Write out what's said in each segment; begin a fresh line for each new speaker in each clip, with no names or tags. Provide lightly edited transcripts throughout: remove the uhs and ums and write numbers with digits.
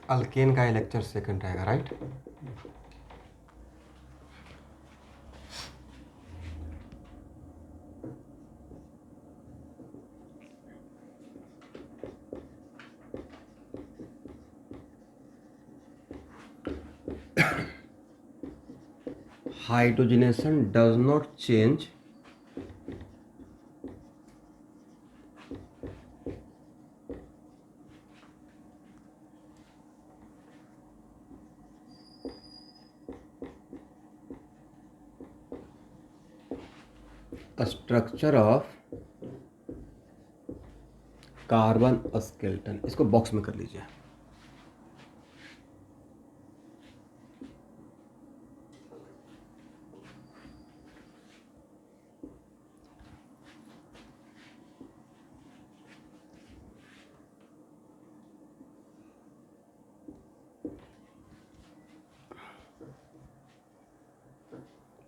Alkane का lecture second रहेगा, right. Hydrogenation does not change structure of carbon skeleton. इसको box में कर लीजिए।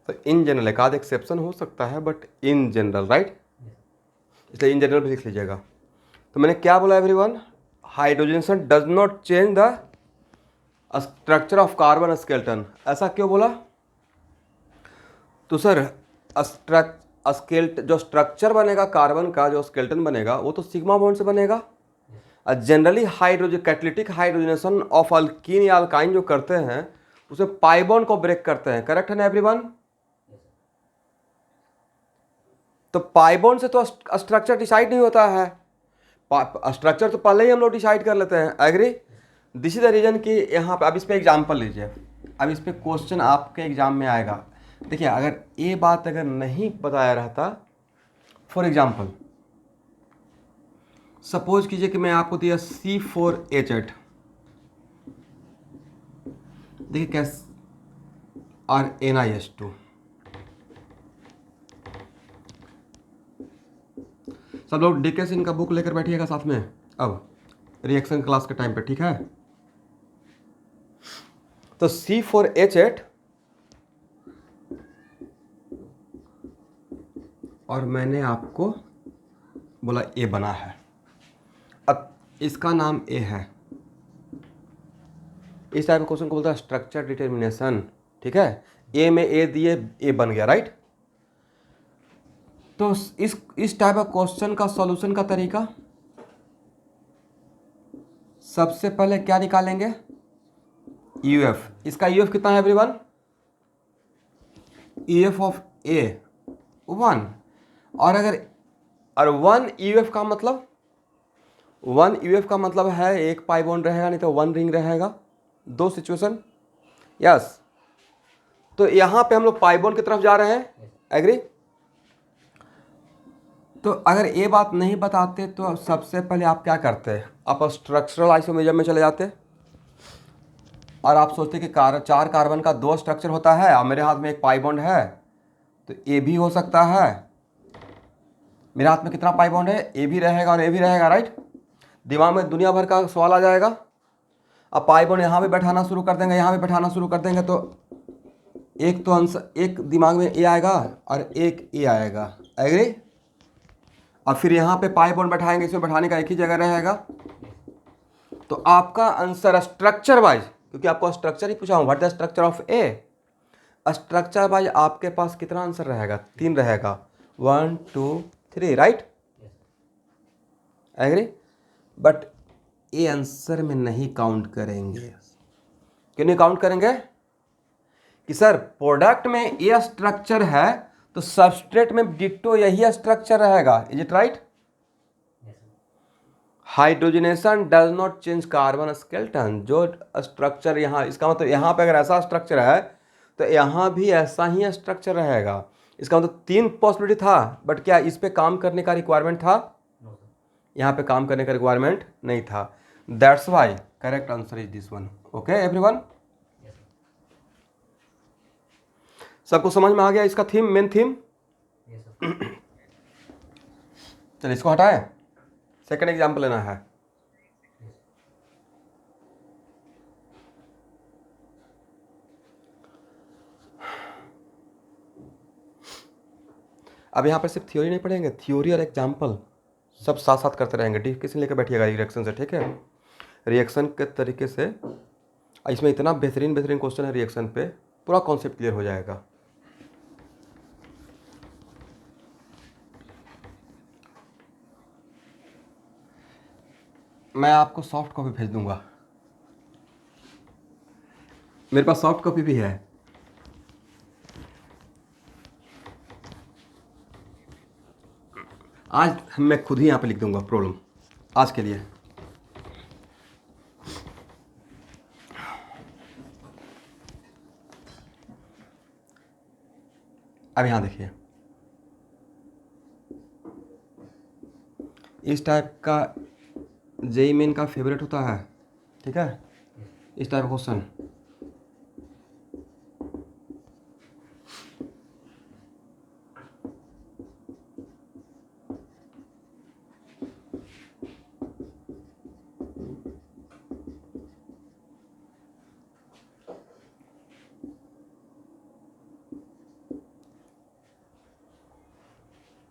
तो इन जनरल एक आध एक्सेप्शन हो सकता है, बट इन जनरल, राइट, इसलिए इन जनरल भी लिख लीजिएगा। तो मैंने क्या बोला everyone, hydrogenation does not change the structure of carbon skeleton. ऐसा क्यों बोला? तो सर जो स्ट्रक्चर बनेगा कार्बन का, जो स्केलेटन बनेगा वो तो सिग्मा बॉन्ड से बनेगा। Generally catalytic hydrogenation of alkyne या अल्काइन जो करते हैं उसे पाई बॉन्ड को ब्रेक करते हैं, करेक्ट है ना एवरीवन? तो पाई बॉन्ड से तो स्ट्रक्चर डिसाइड नहीं होता है, स्ट्रक्चर तो पहले ही हम लोग डिसाइड कर लेते हैं, agree. This is the reason कि यहाँ पे अब इस पे एग्जाम्पल लीजिए। अब इस पे क्वेश्चन आपके एग्जाम में आएगा। देखिए, अगर ये बात अगर नहीं बताया रहता, फॉर एग्जाम्पल सपोज कीजिए कि मैं आपको दिया C4H8, देखिए कैसे, और NiH2। सब लोग डीके सिंह का बुक लेकर बैठिएगा साथ में अब रिएक्शन क्लास के टाइम पे, ठीक है। तो C4H8 और मैंने आपको बोला ए बना है। अब इसका नाम ए है। इस टाइप के क्वेश्चन को बोलता है स्ट्रक्चर डिटर्मिनेशन, ठीक है। ए में ए दिए, ए बन गया, राइट। तो इस टाइप का क्वेश्चन का सॉल्यूशन का तरीका, सबसे पहले क्या निकालेंगे, यूएफ। इसका यूएफ कितना है एवरीवन? यूएफ ऑफ ए 1। और अगर 1 यूएफ का मतलब, 1 यूएफ का मतलब है एक पाई बॉन्ड रहेगा, नहीं तो 1 रिंग रहेगा। दो सिचुएशन, यस। तो यहां पे हम लोग पाई बॉन्ड की तरफ जा रहे हैं, एग्री। तो अगर ये बात नहीं बताते तो सबसे पहले आप क्या करते हैं, आप स्ट्रक्चरल आइसोमेरिज्म में चले जाते और आप सोचते कि 4 कार्बन का 2 स्ट्रक्चर होता है और मेरे हाथ में एक पाई बॉन्ड है, तो ए भी हो सकता है। मेरे हाथ में कितना पाई बॉन्ड है, ए भी रहेगा और ए भी रहेगा, राइट। दिमाग में दुनिया भर का सवाल आ जाएगा। अब पाई बॉन्ड यहाँ पे बैठाना शुरू कर देंगे, यहाँ पे बैठाना शुरू कर देंगे, तो एक तो आंसर, एक दिमाग में ए आएगा और एक ए आएगा, एग्री। और फिर यहाँ पे पाई बॉन्ड बैठाएंगे, इसमें बैठाने का एक ही जगह रहेगा। तो आपका आंसर स्ट्रक्चर वाइज, क्योंकि आपको स्ट्रक्चर ही पूछा हूँ, what the structure of A, structure wise आपके पास कितना आंसर रहेगा, 3 रहेगा, 1 2 3, राइट, एग्री। बट ये आंसर में नहीं काउंट करेंगे। क्यों नहीं काउंट करेंगे? कि सर प्रोडक्ट में ये स्ट्रक्चर है तो सबस्ट्रेट में डिट्टो यही स्ट्रक्चर रहेगा, is it right? Hydrogenation does not change carbon skeleton. जो स्ट्रक्चर यहाँ, इसका मतलब यहाँ पे अगर ऐसा स्ट्रक्चर है तो यहाँ भी ऐसा ही स्ट्रक्चर रहेगा। इसका मतलब 3 पॉसिबिलिटी था, बट क्या इस पे काम करने का रिक्वायरमेंट था? यहाँ पे काम करने का रिक्वायरमेंट नहीं था। That's why correct answer is this one. Okay everyone, सबको समझ में आ गया इसका थीम, मेन थीम? चलिए इसको हटाए, सेकंड एग्जाम्पल लेना है। अब यहाँ पर सिर्फ थ्योरी नहीं पढ़ेंगे, थ्योरी और एग्जाम्पल सब साथ साथ करते रहेंगे। डिस्कशन लेकर बैठिएगा रिएक्शन से, ठीक है। रिएक्शन के तरीके से, इसमें इतना बेहतरीन बेहतरीन क्वेश्चन है रिएक्शन पे, पूरा कॉन्सेप्ट क्लियर हो जाएगा। मैं आपको सॉफ्ट कॉपी भेज दूंगा, मेरे पास सॉफ्ट कॉपी भी है। आज मैं खुद ही यहाँ पे लिख दूंगा प्रॉब्लम आज के लिए। अब यहाँ देखिए, इस टाइप का जेईई मेन का फेवरेट होता है, ठीक है, इस टाइप का question.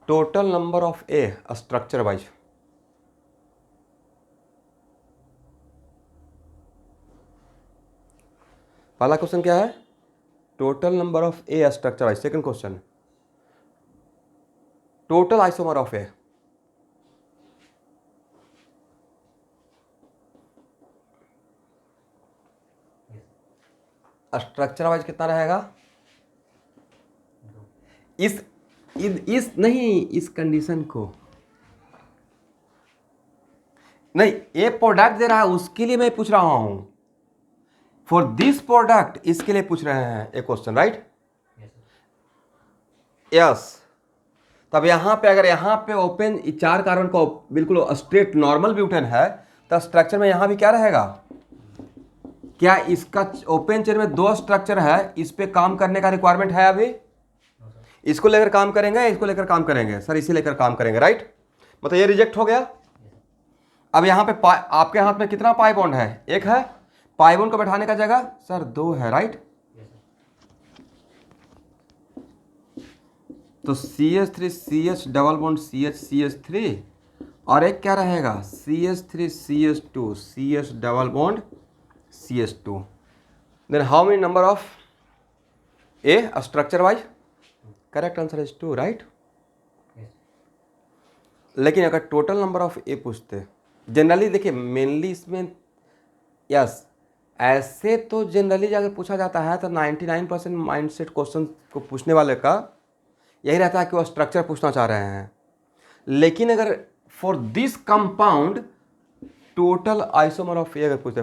Total number of A structure wise, पहला क्वेश्चन क्या है, total number of A structure wise. Second question, total isomer of A. Structure wise कितना रहेगा, इस नहीं, इस कंडीशन को नहीं, ये प्रोडक्ट दे रहा है उसके लिए मैं पूछ रहा हूं, फॉर दिस प्रोडक्ट इसके लिए पूछ रहे हैं एक क्वेश्चन, राइट? यस। तब यहां पे अगर यहां पे ओपन 4 कार्बन का बिल्कुल स्ट्रेट नॉर्मल ब्यूटेन है, तो स्ट्रक्चर में यहां भी क्या रहेगा, क्या इसका ओपन चेन में 2 स्ट्रक्चर है, इस पे काम करने का रिक्वायरमेंट है अभी? इसको लेकर काम करेंगे, इसको लेकर काम करेंगे, सर इसी लेकर काम करेंगे, राइट? मतलब ये रिजेक्ट हो गया। अब यहाँ पे आपके हाथ में कितना पाई बॉन्ड है, एक है, पाई बॉन्ड को बैठाने का जगह सर 2 है, राइट? तो CH3 CH double bond CH CH3, और एक क्या रहेगा CH3 CH2 CH double bond CH2। Then how many number of A structure wise? Correct answer is 2, right? लेकिन अगर टोटल नंबर ऑफ ए पूछते, जनरली देखिए मेनली इसमें, यस, ऐसे तो जनरली अगर पूछा जाता है तो 99% माइंडसेट क्वेश्चन को पूछने वाले का यही रहता है कि वो स्ट्रक्चर पूछना चाह रहे हैं। लेकिन अगर for this compound total isomer of A अगर पूछते,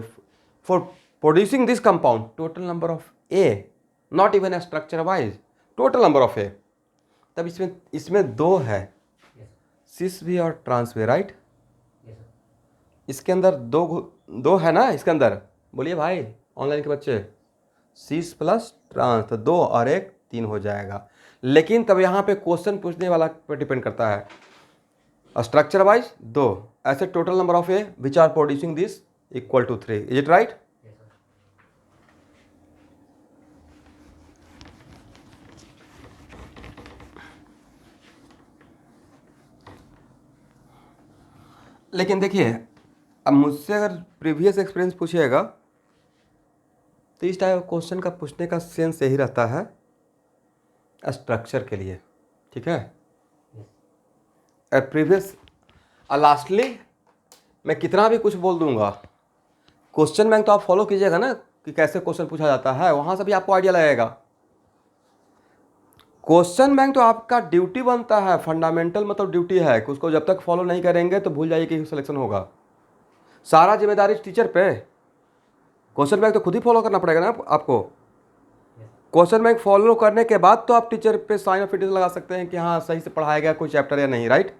for producing this compound total number of A, not even a structure wise, total number of A, तब इसमें 2 है, सिस भी और ट्रांस भी, राइट? इसके अंदर 2 है ना, इसके अंदर, बोलिए भाई ऑनलाइन के बच्चे, सिस प्लस ट्रांस, तो 2 और 1 3 हो जाएगा। लेकिन तब यहाँ पे क्वेश्चन पूछने वाला पर डिपेंड करता है, स्ट्रक्चर वाइज 2, ऐसे total number of A which are producing this equal to 3, is it right? लेकिन देखिए, अब मुझसे अगर प्रीवियस एक्सपीरियंस पूछिएगा तो इस टाइप क्वेश्चन का पूछने का सेंस यही रहता है स्ट्रक्चर के लिए, ठीक है? प्रीवियस लास्टली मैं कितना भी कुछ बोल दूंगा, क्वेश्चन बैंक तो आप फॉलो कीजिएगा ना कि कैसे क्वेश्चन पूछा जाता है, वहां से भी आपको आइडिया लगेगा। क्वेश्चन बैंक तो आपका ड्यूटी बनता है, फंडामेंटल मतलब ड्यूटी है कि उसको जब तक फॉलो नहीं करेंगे तो भूल जाइए कि सिलेक्शन होगा। सारा जिम्मेदारी टीचर पे, क्वेश्चन बैंक तो खुद ही फॉलो करना पड़ेगा ना आपको। क्वेश्चन बैंक फॉलो करने के बाद तो आप टीचर पे साइन ऑफ फिटनेस लगा सकते हैं कि हाँ सही से पढ़ाया गया कोई चैप्टर या नहीं, राइट?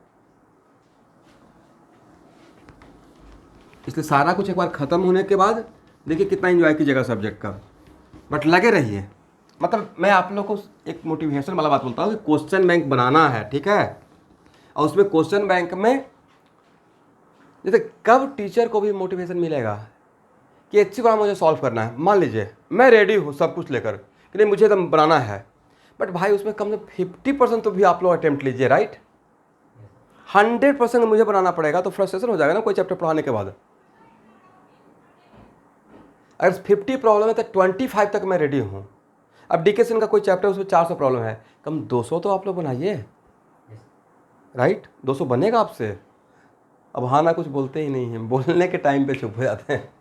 इसलिए सारा कुछ एक बार खत्म होने के बाद देखिए कितना एंजॉय कीजिएगा सब्जेक्ट का, बट लगे रहिए। मतलब मैं आप लोग को एक मोटिवेशन वाला बात बोलता हूँ कि क्वेश्चन बैंक बनाना है, ठीक है? और उसमें क्वेश्चन बैंक में जैसे कब टीचर को भी मोटिवेशन मिलेगा कि अच्छी बात मुझे सॉल्व करना है, मान लीजिए मैं रेडी हूँ सब कुछ लेकर कि नहीं मुझे तो बनाना है, बट भाई उसमें कम से 50% तो भी आप लोग अटेम्प्ट लीजिए, राइट? 100% मुझे बनाना पड़ेगा तो फ्रस्ट्रेशन हो जाएगा ना कोई चैप्टर पढ़ाने के बाद। अगर 50 प्रॉब्लम है तो 25 तक मैं रेडी हूँ। अब डिकेशन का कोई चैप्टर उसमें 400 प्रॉब्लम है, कम 200 तो आप लोग बनाइए, राइट? 200 बनेगा आपसे। अब हाँ ना कुछ बोलते ही नहीं हैं, बोलने के टाइम पे चुप हो जाते हैं।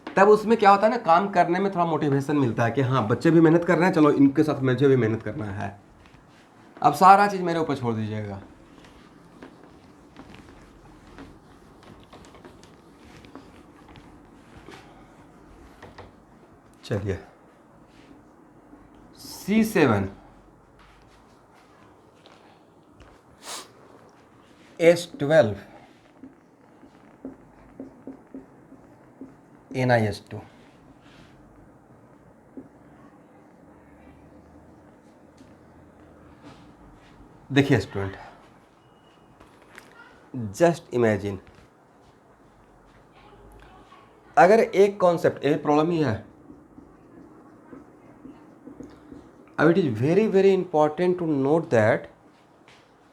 तब उसमें क्या होता है ना, काम करने में थोड़ा मोटिवेशन मिलता है कि हाँ बच्चे भी मेहनत कर रहे हैं, चलो इनके साथ मुझे भी मेहनत करना है। अब सारा चीज़ मेरे ऊपर छोड़ दीजिएगा। चलिए C7 S12 NiS2। देखिए स्टूडेंट, जस्ट इमेजिन अगर एक कॉन्सेप्ट, एक प्रॉब्लम ही है। अब it is very very important to note that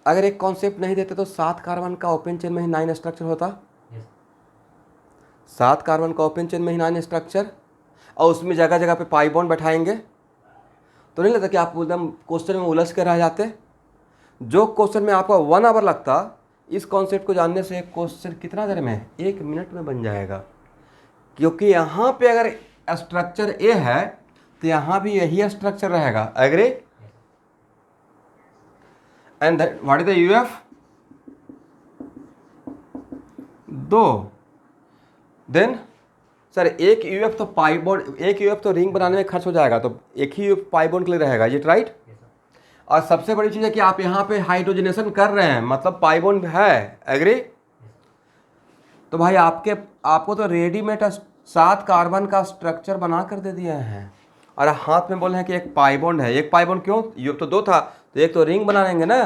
अगर एक कॉन्सेप्ट नहीं देते तो 7 कार्बन का ओपन चेन में ही 9 स्ट्रक्चर होता। 7 कार्बन का ओपन चेन में ही 9 स्ट्रक्चर, और उसमें जगह जगह पे पाई बॉन्ड बैठाएंगे, तो नहीं लगता कि आप एकदम क्वेश्चन में उलझ कर रह जाते? जो क्वेश्चन में आपका 1 आवर लगता, इस कॉन्सेप्ट को जानने से एक क्वेश्चन कितना देर में, 1 मिनट में बन जाएगा। क्योंकि यहाँ पे अगर स्ट्रक्चर ए है तो यहाँ भी यही स्ट्रक्चर रहेगा। Agree? And what is the UF? 2। Then sir एक यूएफ तो पाई बॉन्ड, एक यूएफ तो रिंग बनाने में खर्च हो जाएगा, तो एक ही यूएफ पाई बॉन्ड के लिए रहेगा, ये राइट? और सबसे बड़ी चीज़ है कि आप यहाँ पे हाइड्रोजनेशन कर रहे हैं, मतलब पाई बॉन्ड है। एग्री? तो भाई आपको तो रेडीमेड 7 कार्बन का स्ट्रक्चर बना कर दे दिया है, और हाथ में बोल रहे हैं कि एक पाई बॉन्ड है। एक पाई बॉन्ड क्यों? यूएफ तो 2 था, तो एक तो रिंग बना लेंगे ना।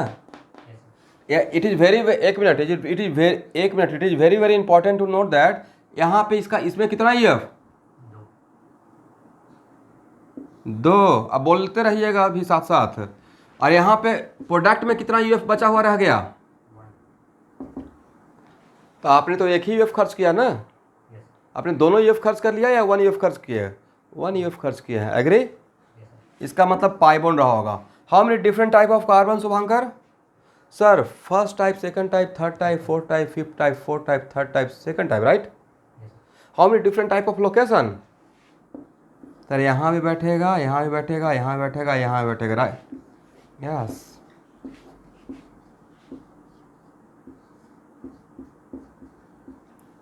इट इज़ वेरी, एक minute, it is very very important to note that यहाँ पे इसमें कितना यूएफ? 2। अब बोलते रहिएगा अभी साथ साथ। और यहाँ पे प्रोडक्ट में कितना यूएफ बचा हुआ रह गया? तो आपने तो एक ही यूएफ खर्च किया ना। आपने दोनों यूएफ खर्च कर लिया या 1 यूएफ खर्च किया? 1 यूएफ खर्च किया है। एग्री? इसका मतलब पाई बॉन्ड रहा होगा। How many different type of carbon Shubhankar? Sir first type, second type, third type, fourth type, fifth type, fourth type, third type, second type, right? How many different type of location? Sir यहाँ भी बैठेगा, यहाँ भी बैठेगा, यहाँ भी बैठेगा, यहाँ भी बैठेगा, राइट? यस।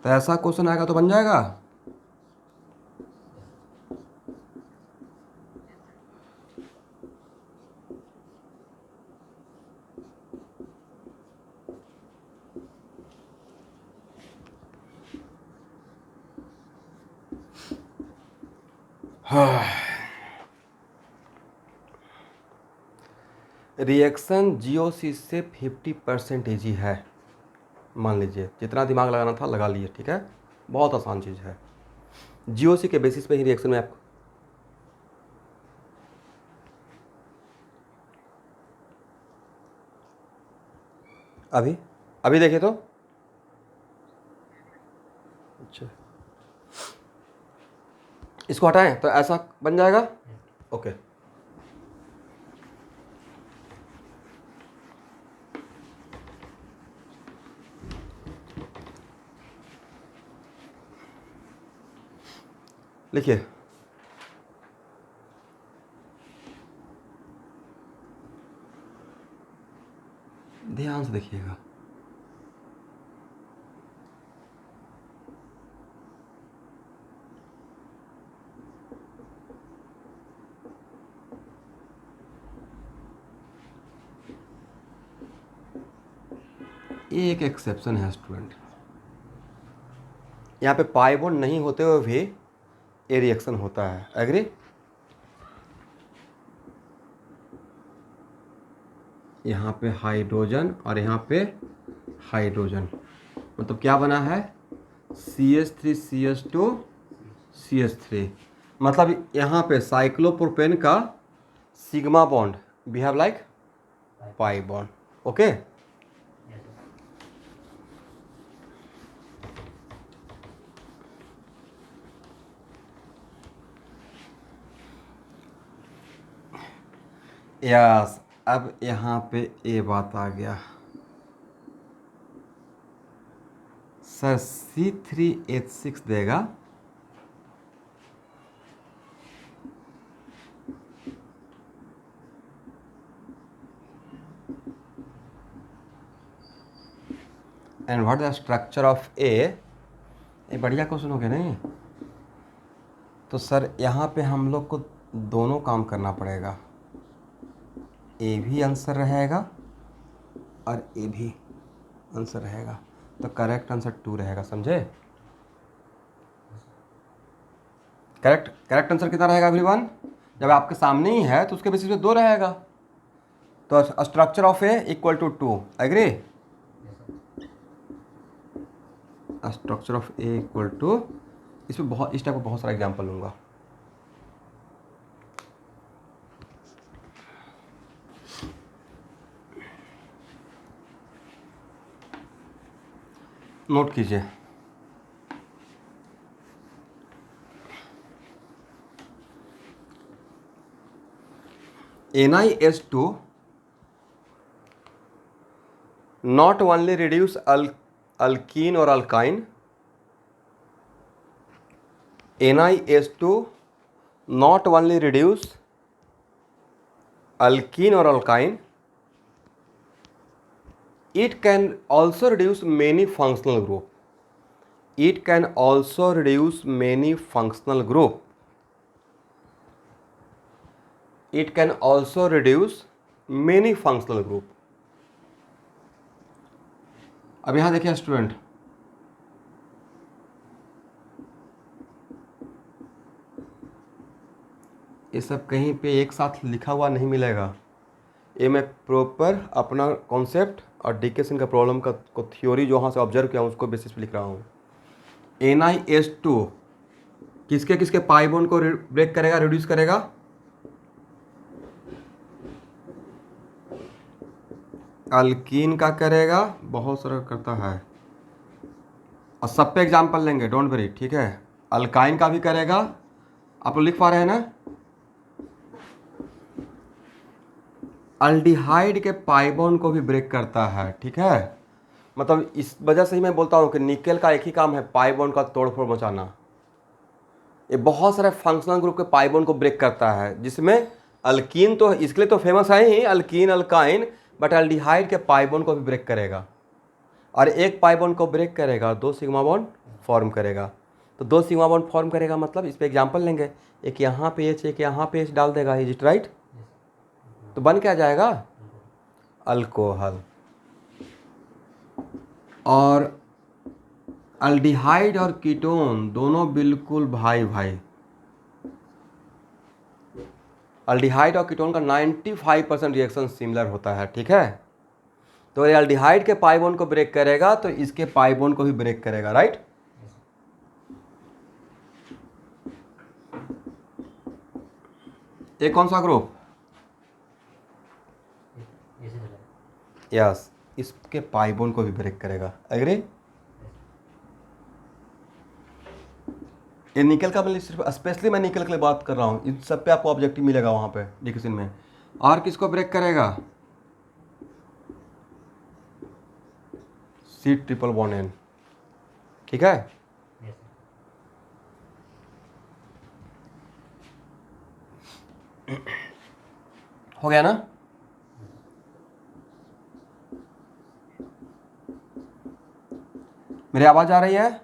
तो ऐसा क्वेश्चन आएगा तो बन जाएगा। रिएक्शन जीओसी से 50% ईजी है। मान लीजिए जितना दिमाग लगाना था लगा लिए, ठीक है? बहुत आसान चीज़ है। जीओसी के बेसिस पे ही रिएक्शन में आपको अभी देखिए तो अच्छा, इसको हटाएं तो ऐसा बन जाएगा। ओके, लिखिए ध्यान से देखिएगा। एक एक्सेप्शन है स्टूडेंट, यहाँ पे पाई बॉन्ड नहीं होते हुए भी ये रिएक्शन होता है। एग्री? यहाँ पे हाइड्रोजन और यहाँ पे हाइड्रोजन, मतलब क्या बना है? CH3 CH2 CH3, मतलब यहाँ पे साइक्लोप्रोपेन का sigma bond behave like pi bond. Okay, yes, अब यहाँ पे ये बात आ गया सर, C3H6 देगा and what the structure of A. ये बढ़िया क्वेश्चन हो गया नहीं? तो सर यहाँ पे हम लोग को दोनों काम करना पड़ेगा, ए भी आंसर रहेगा और ए भी आंसर रहेगा, तो करेक्ट आंसर 2 रहेगा, समझे? करेक्ट आंसर कितना रहेगा एवरीवन? जब आपके सामने ही है तो उसके बेसिस पे 2 रहेगा, तो structure of A equal to 2, agree? Structure of A equal to, इसमें बहुत इस टाइप का बहुत सारा एग्जाम्पल लूँगा। नोट कीजिए, NiH2 not only reduce alkene or alkyne, NiH2 not only reduce alkene or alkyne, it can also reduce many functional group. It can also reduce many functional group. It can also reduce many functional group. अब यहाँ देखिए student, ये सब कहीं पे एक साथ लिखा हुआ नहीं मिलेगा, ये मैं प्रॉपर अपना कॉन्सेप्ट और डिकेशन का प्रॉब्लम का को थ्योरी जो वहाँ से ऑब्जर्व किया हूँ उसको बेसिस पे लिख रहा हूँ। NiH2 किसके किसके पाई बॉन्ड को ब्रेक करेगा, रिड्यूस करेगा? अल्कीन का करेगा, बहुत सारा करता है, और सब पे एग्जाम्पल लेंगे, डोंट वरी, ठीक है? अल्काइन का भी करेगा, आप लोग लिख पा रहे हैं ना? अल्डिहाइड के पाई बॉन्ड को भी ब्रेक करता है, ठीक है? मतलब इस वजह से ही मैं बोलता हूँ कि निकेल का एक ही काम है, पाई बॉन्ड का तोड़ फोड़ मचाना। ये बहुत सारे फंक्शनल ग्रुप के पाई बॉन्ड को ब्रेक करता है, जिसमें अल्कीन तो इसके लिए तो फेमस है ही, अल्कीन अल्काइन, बट अल्डिहाइड के पाई बॉन्ड को भी ब्रेक करेगा, और एक पाई बॉन्ड को ब्रेक करेगा 2 सिग्मा बॉन्ड फॉर्म करेगा। तो 2 सिग्मा बॉन्ड फॉर्म करेगा मतलब इस पे एग्जांपल लेंगे, एक यहाँ पे एच, एक यहाँ पे एच डाल देगा, इज इट राइट? तो बन क्या जाएगा? अल्कोहल। और अल्डिहाइड और कीटोन दोनों बिल्कुल भाई भाई, अल्डिहाइड और कीटोन का 95% रिएक्शन सिमिलर होता है, ठीक है? तो ये अल्डिहाइड के पाई बॉन्ड को ब्रेक करेगा तो इसके पाई बॉन्ड को भी ब्रेक करेगा, राइट? ये कौन सा ग्रुप? यस, इसके पाई बॉन्ड को भी ब्रेक करेगा, एग्री? ये निकल का, मैं सिर्फ स्पेशली मैं निकल के लिए बात कर रहा हूँ, इन सब पे आपको ऑब्जेक्टिव मिलेगा वहाँ पे डिस्कशन में। और किसको ब्रेक करेगा? C∼N, ठीक है? हो गया ना? मेरी आवाज आ रही है?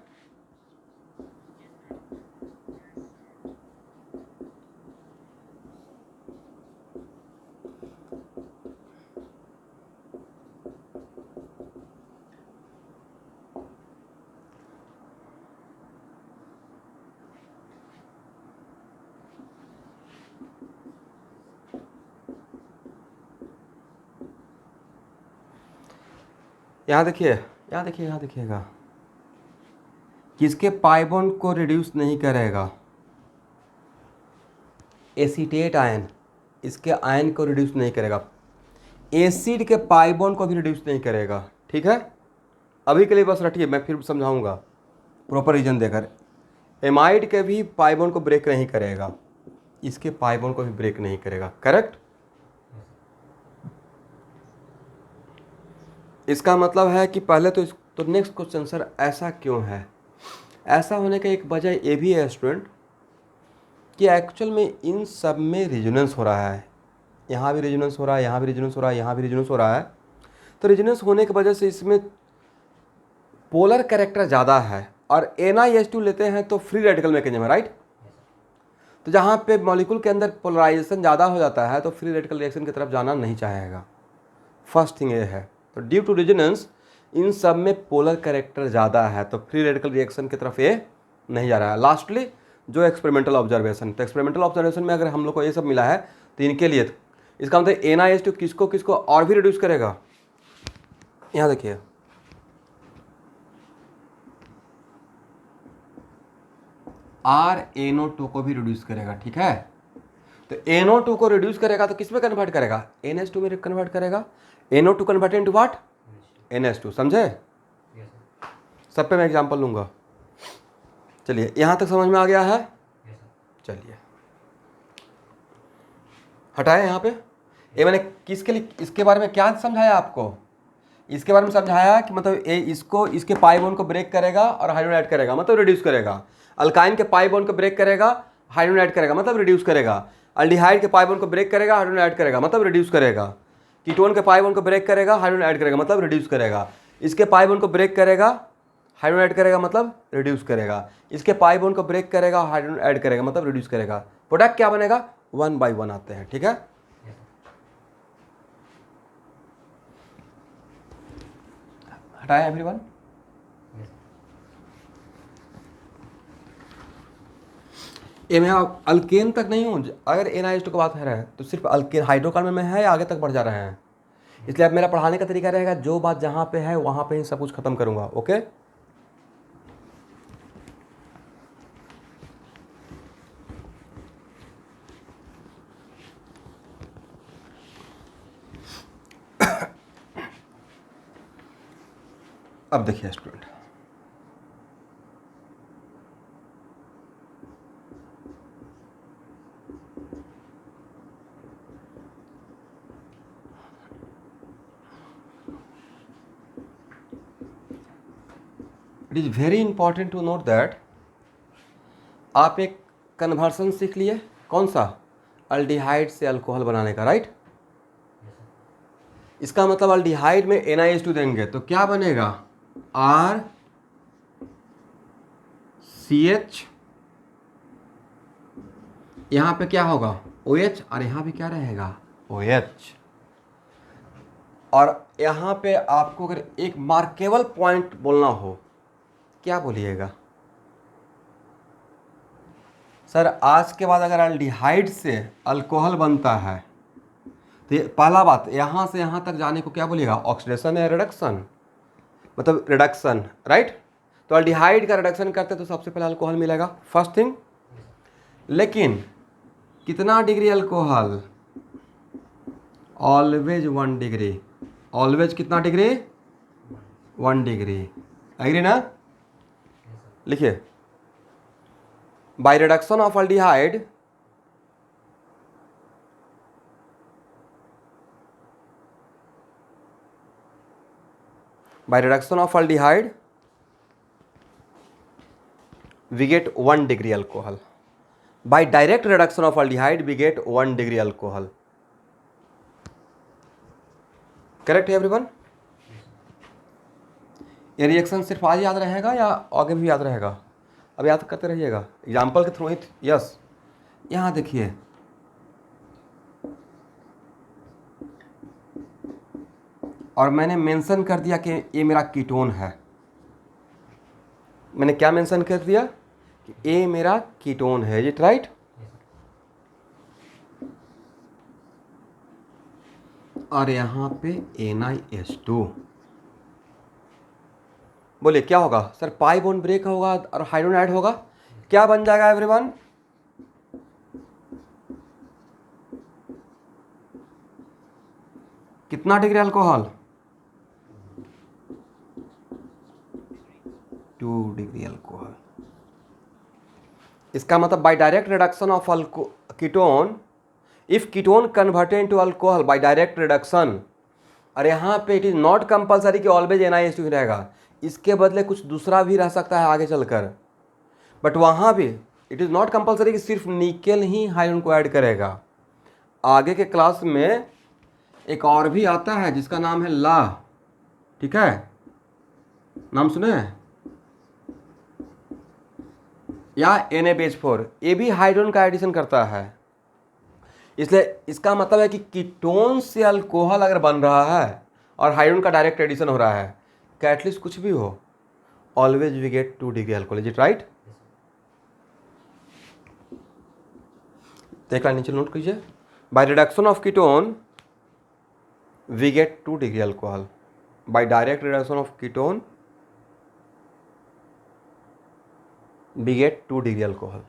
यहाँ देखिए, यहाँ देखिए, यहाँ देखिएगा, किसके पाई बॉन्ड को रिड्यूस नहीं करेगा? एसीटेट आयन, इसके आयन को रिड्यूस नहीं करेगा, एसिड के पाई बॉन्ड को भी रिड्यूस नहीं करेगा, ठीक है? अभी के लिए बस रखिए, मैं फिर समझाऊंगा प्रॉपर रीजन देकर। एमाइड के भी पाई बॉन्ड को ब्रेक नहीं करेगा, इसके पाई बॉन्ड को भी ब्रेक नहीं करेगा, करेक्ट? इसका मतलब है कि पहले तो नेक्स्ट क्वेश्चन, सर ऐसा क्यों है? ऐसा होने का एक वजह ये भी है स्टूडेंट कि एक्चुअल में इन सब में रेजोनेंस हो रहा है। यहाँ भी रेजोनेंस हो रहा है, यहाँ भी रेजोनेंस हो रहा है, यहाँ भी रेजोनेंस हो रहा है। तो रेजोनेंस होने की वजह से इसमें पोलर कैरेक्टर ज़्यादा है, और NiH2 लेते हैं तो फ्री रेडिकल मैकेनिज्म है, राइट? तो जहाँ पे मॉलिक्यूल के अंदर पोलराइजेशन ज़्यादा हो जाता है तो फ्री रेडिकल रिएक्शन की तरफ जाना नहीं चाहेगा। फर्स्ट थिंग ये है। तो ड्यू टू रेजोनेंस इन सब में पोलर कैरेक्टर ज़्यादा है, तो फ्री रेडिकल रिएक्शन की तरफ ये नहीं जा रहा है। लास्टली जो एक्सपेरिमेंटल ऑब्जर्वेशन, तो एक्सपेरिमेंटल ऑब्जर्वेशन में अगर हम लोग को ये सब मिला है तो इनके लिए इसका मतलब NiH2 किसको किसको और भी रिड्यूस करेगा। यहाँ देखिए, RnO2 को भी रिड्यूस करेगा, ठीक है? तो NO2 को रिड्यूस करेगा तो किस में कन्वर्ट करेगा? NH2 में कन्वर्ट करेगा। NO2 convert into what? NH2, समझे? सब पे मैं एग्जांपल लूंगा। चलिए, यहां तक समझ में आ गया है? चलिए हटाए यहाँ पे। ये मैंने किसके लिए, इसके बारे में क्या समझाया आपको? इसके बारे में समझाया कि मतलब ये इसको, इसके पाई बॉन्ड को ब्रेक करेगा और हाइड्रोजन ऐड करेगा, मतलब रिड्यूस करेगा। अल्काइन के पाई बॉन्ड को ब्रेक करेगा, हाइड्रोजन ऐड करेगा, मतलब रिड्यूस करेगा। अल्डिहाइड के पाई बॉन्ड को ब्रेक करेगा, हाइड्रोजन ऐड करेगा, मतलब रिड्यूस करेगा। कीटोन के पाई बॉन्ड को ब्रेक करेगा, हाइड्रोजन ऐड करेगा, मतलब रिड्यूस करेगा। इसके पाई बॉन्ड को ब्रेक करेगा, हाइड्रोजन ऐड करेगा, मतलब रिड्यूस करेगा। इसके पाई बॉन्ड को ब्रेक करेगा, हाइड्रोजन ऐड करेगा, मतलब रिड्यूस करेगा। प्रोडक्ट क्या बनेगा? 1 by 1 आते हैं, ठीक है? हटाया एवरीवन? ये मैं अल्केन तक नहीं हूँ। अगर NiH2 की बात है तो सिर्फ अल्केन हाइड्रोकार्बन में है या आगे तक बढ़ जा रहे हैं? इसलिए अब मेरा पढ़ाने का तरीका रहेगा, जो बात जहाँ पे है वहाँ पे ही सब कुछ खत्म करूँगा। ओके? अब देखिए student, it is very important to note that आप एक कन्वर्सन सीख लिए, कौन सा? अल्डिहाइड से अल्कोहल बनाने का, राइट? इसका मतलब अल्डिहाइड में NiH2 देंगे तो क्या बनेगा? RCH, यहाँ पे क्या होगा? OH, और यहाँ पे क्या रहेगा? OH। और यहाँ पे आपको अगर एक मार्केबल पॉइंट बोलना हो, क्या बोलिएगा? सर आज के बाद अगर अल्डिहाइड से अल्कोहल बनता है तो ये पहला बात, यहाँ से यहाँ तक जाने को क्या बोलिएगा? ऑक्सीडेशन या रिडक्शन? मतलब रिडक्शन, राइट? तो अल्डिहाइड का रिडक्शन करते तो सबसे पहले अल्कोहल मिलेगा, फर्स्ट थिंग। लेकिन कितना degree alcohol? Always 1 degree. Always कितना डिग्री? 1 डिग्री। एग्री ना? लिखिए, bye reduction of aldehyde we get 1 degree alcohol. By direct reduction of aldehyde we get 1 degree alcohol. Correct है एवरीवन? ये रिएक्शन सिर्फ आज याद रहेगा या आगे भी याद रहेगा? अब याद करते रहिएगा एग्जाम्पल के थ्रू ही। यस, यहाँ देखिए, और मैंने मेंशन कर दिया कि ये मेरा कीटोन है। मैंने क्या मेंशन कर दिया? कि ये मेरा कीटोन है, इट राइट? और यहाँ पे NiH2। बोलिए क्या होगा? सर पाई बॉन्ड ब्रेक होगा और हाइड्रोजन ऐड होगा, क्या बन जाएगा एवरीवन? कितना डिग्री अल्कोहल? 2 degree alcohol. इसका मतलब by direct reduction of ketone, if ketone converted into alcohol by direct reduction, और यहाँ पे इट इज़ नॉट कंपलसरी कि ऑलवेज NiH2 ही रहेगा, इसके बदले कुछ दूसरा भी रह सकता है आगे चलकर, बट वहाँ भी इट इज़ नॉट कंपलसरी कि सिर्फ निकेल ही हाइड्रोजन को ऐड करेगा। आगे के क्लास में एक और भी आता है जिसका नाम है ला, ठीक है, नाम सुने हैं, या NaBH4, ये भी हाइड्रोजन का एडिशन करता है। इसलिए इसका मतलब है कि कीटोन से अल्कोहल अगर बन रहा है और हाइड्रोजन का डायरेक्ट एडिशन हो रहा है, कैटलिस्ट कुछ भी हो, always we get 2 degree alcohol, is it right? एक लाइन नीचे नोट कीजिए, by reduction of ketone we get 2 degree alcohol, by direct reduction of ketone we get 2 degree alcohol.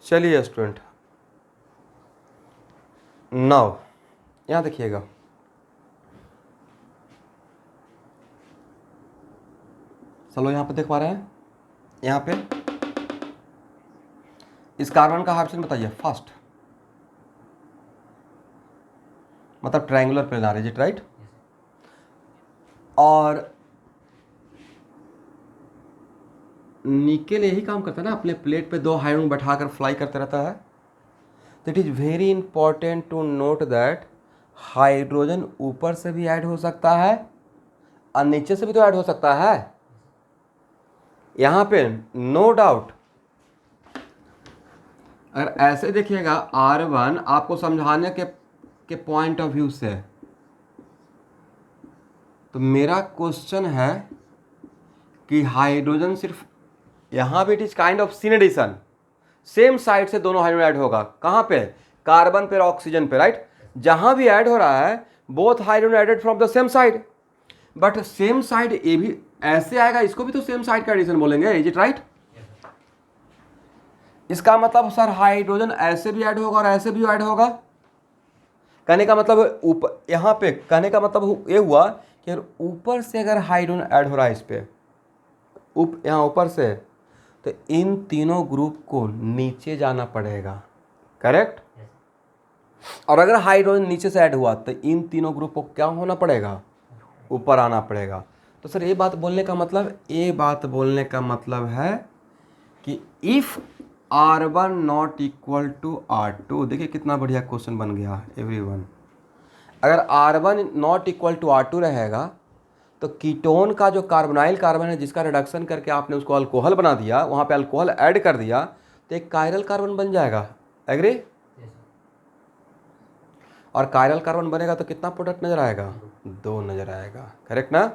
चलिए स्टूडेंट, नाउ यहां देखिएगा, चलो यहां पे देख पा रहे हैं, यहां पे इस कार्बन का ऑप्शन बताइए फर्स्ट, मतलब triangular planar, is it right? और निकेल यही काम करता है ना, अपने प्लेट पे 2 हाइड्रोजन बैठाकर फ्लाई करते रहता है। तो it is very important to note that hydrogen ऊपर से भी ऐड हो सकता है और नीचे से भी तो ऐड हो सकता है। यहाँ पे नो डाउट, अगर ऐसे देखिएगा R1 आपको समझाने के पॉइंट ऑफ व्यू से, तो मेरा क्वेश्चन है कि हाइड्रोजन सिर्फ यहाँ पे it is kind of syn addition, same side से दोनों हाइड्रोजन ऐड होगा, कहाँ पे? कार्बन पे और ऑक्सीजन पे, राइट? जहां भी ऐड हो रहा है both hydrogen added from the same side, but same side ये भी ऐसे आएगा, इसको भी तो सेम साइड का एडिशन बोलेंगे, इज इट राइट? इसका मतलब सर हाइड्रोजन ऐसे भी ऐड होगा और ऐसे भी ऐड होगा, कहने का मतलब ऊपर, यहाँ पे कहने का मतलब ये हुआ कि ऊपर से अगर हाइड्रोजन ऐड हो रहा है इस पे, यहाँ ऊपर से, तो इन तीनों ग्रुप को नीचे जाना पड़ेगा, करेक्ट? और अगर हाइड्रोजन नीचे से ऐड हुआ तो इन तीनों ग्रुप को क्या होना पड़ेगा? ऊपर आना पड़ेगा। तो सर ये बात बोलने का मतलब है कि if R1 not equal to R2, देखिए कितना बढ़िया क्वेश्चन बन गया एवरीवन। अगर R1 not equal to R2 रहेगा तो कीटोन का जो कार्बोनाइल कार्बन है जिसका रिडक्शन करके आपने उसको अल्कोहल बना दिया, वहाँ पे अल्कोहल ऐड कर दिया, तो एक कायरल कार्बन बन जाएगा, एग्री? और कायरल कार्बन बनेगा तो कितना प्रोडक्ट नजर आएगा? 2 नजर आएगा, करेक्ट ना?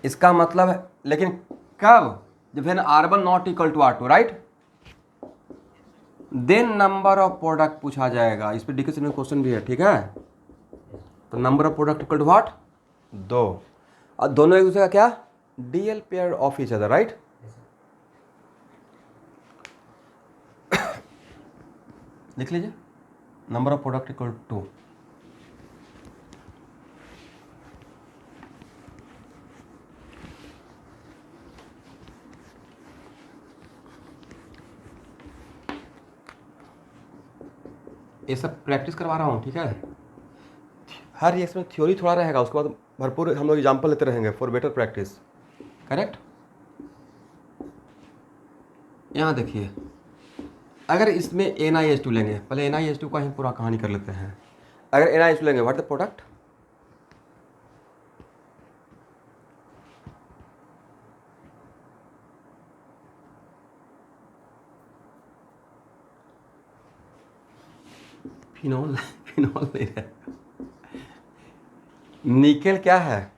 इसका मतलब है, लेकिन कब? जब R1 not equal to R2, right? Then number of product पूछा जाएगा, इस पर डिस्कशन में क्वेश्चन भी है, ठीक है? तो number of product equal to what? 2, और दोनों एक दूसरे का क्या? DL pair of each other, right? लिख लीजिए, number of product equal to, ये सब प्रैक्टिस करवा रहा हूँ, ठीक है? हर रिएक्शन में थ्योरी थोड़ा रहेगा, उसके बाद भरपूर हम लोग एग्जाम्पल लेते रहेंगे फॉर बेटर प्रैक्टिस, करेक्ट? यहाँ देखिए, अगर इसमें NiH2 लेंगे, पहले NiH2 का ही पूरा कहानी कर लेते हैं। अगर NiH2 लेंगे, what the product? Phenol phenol नहीं है, निकेल क्या है?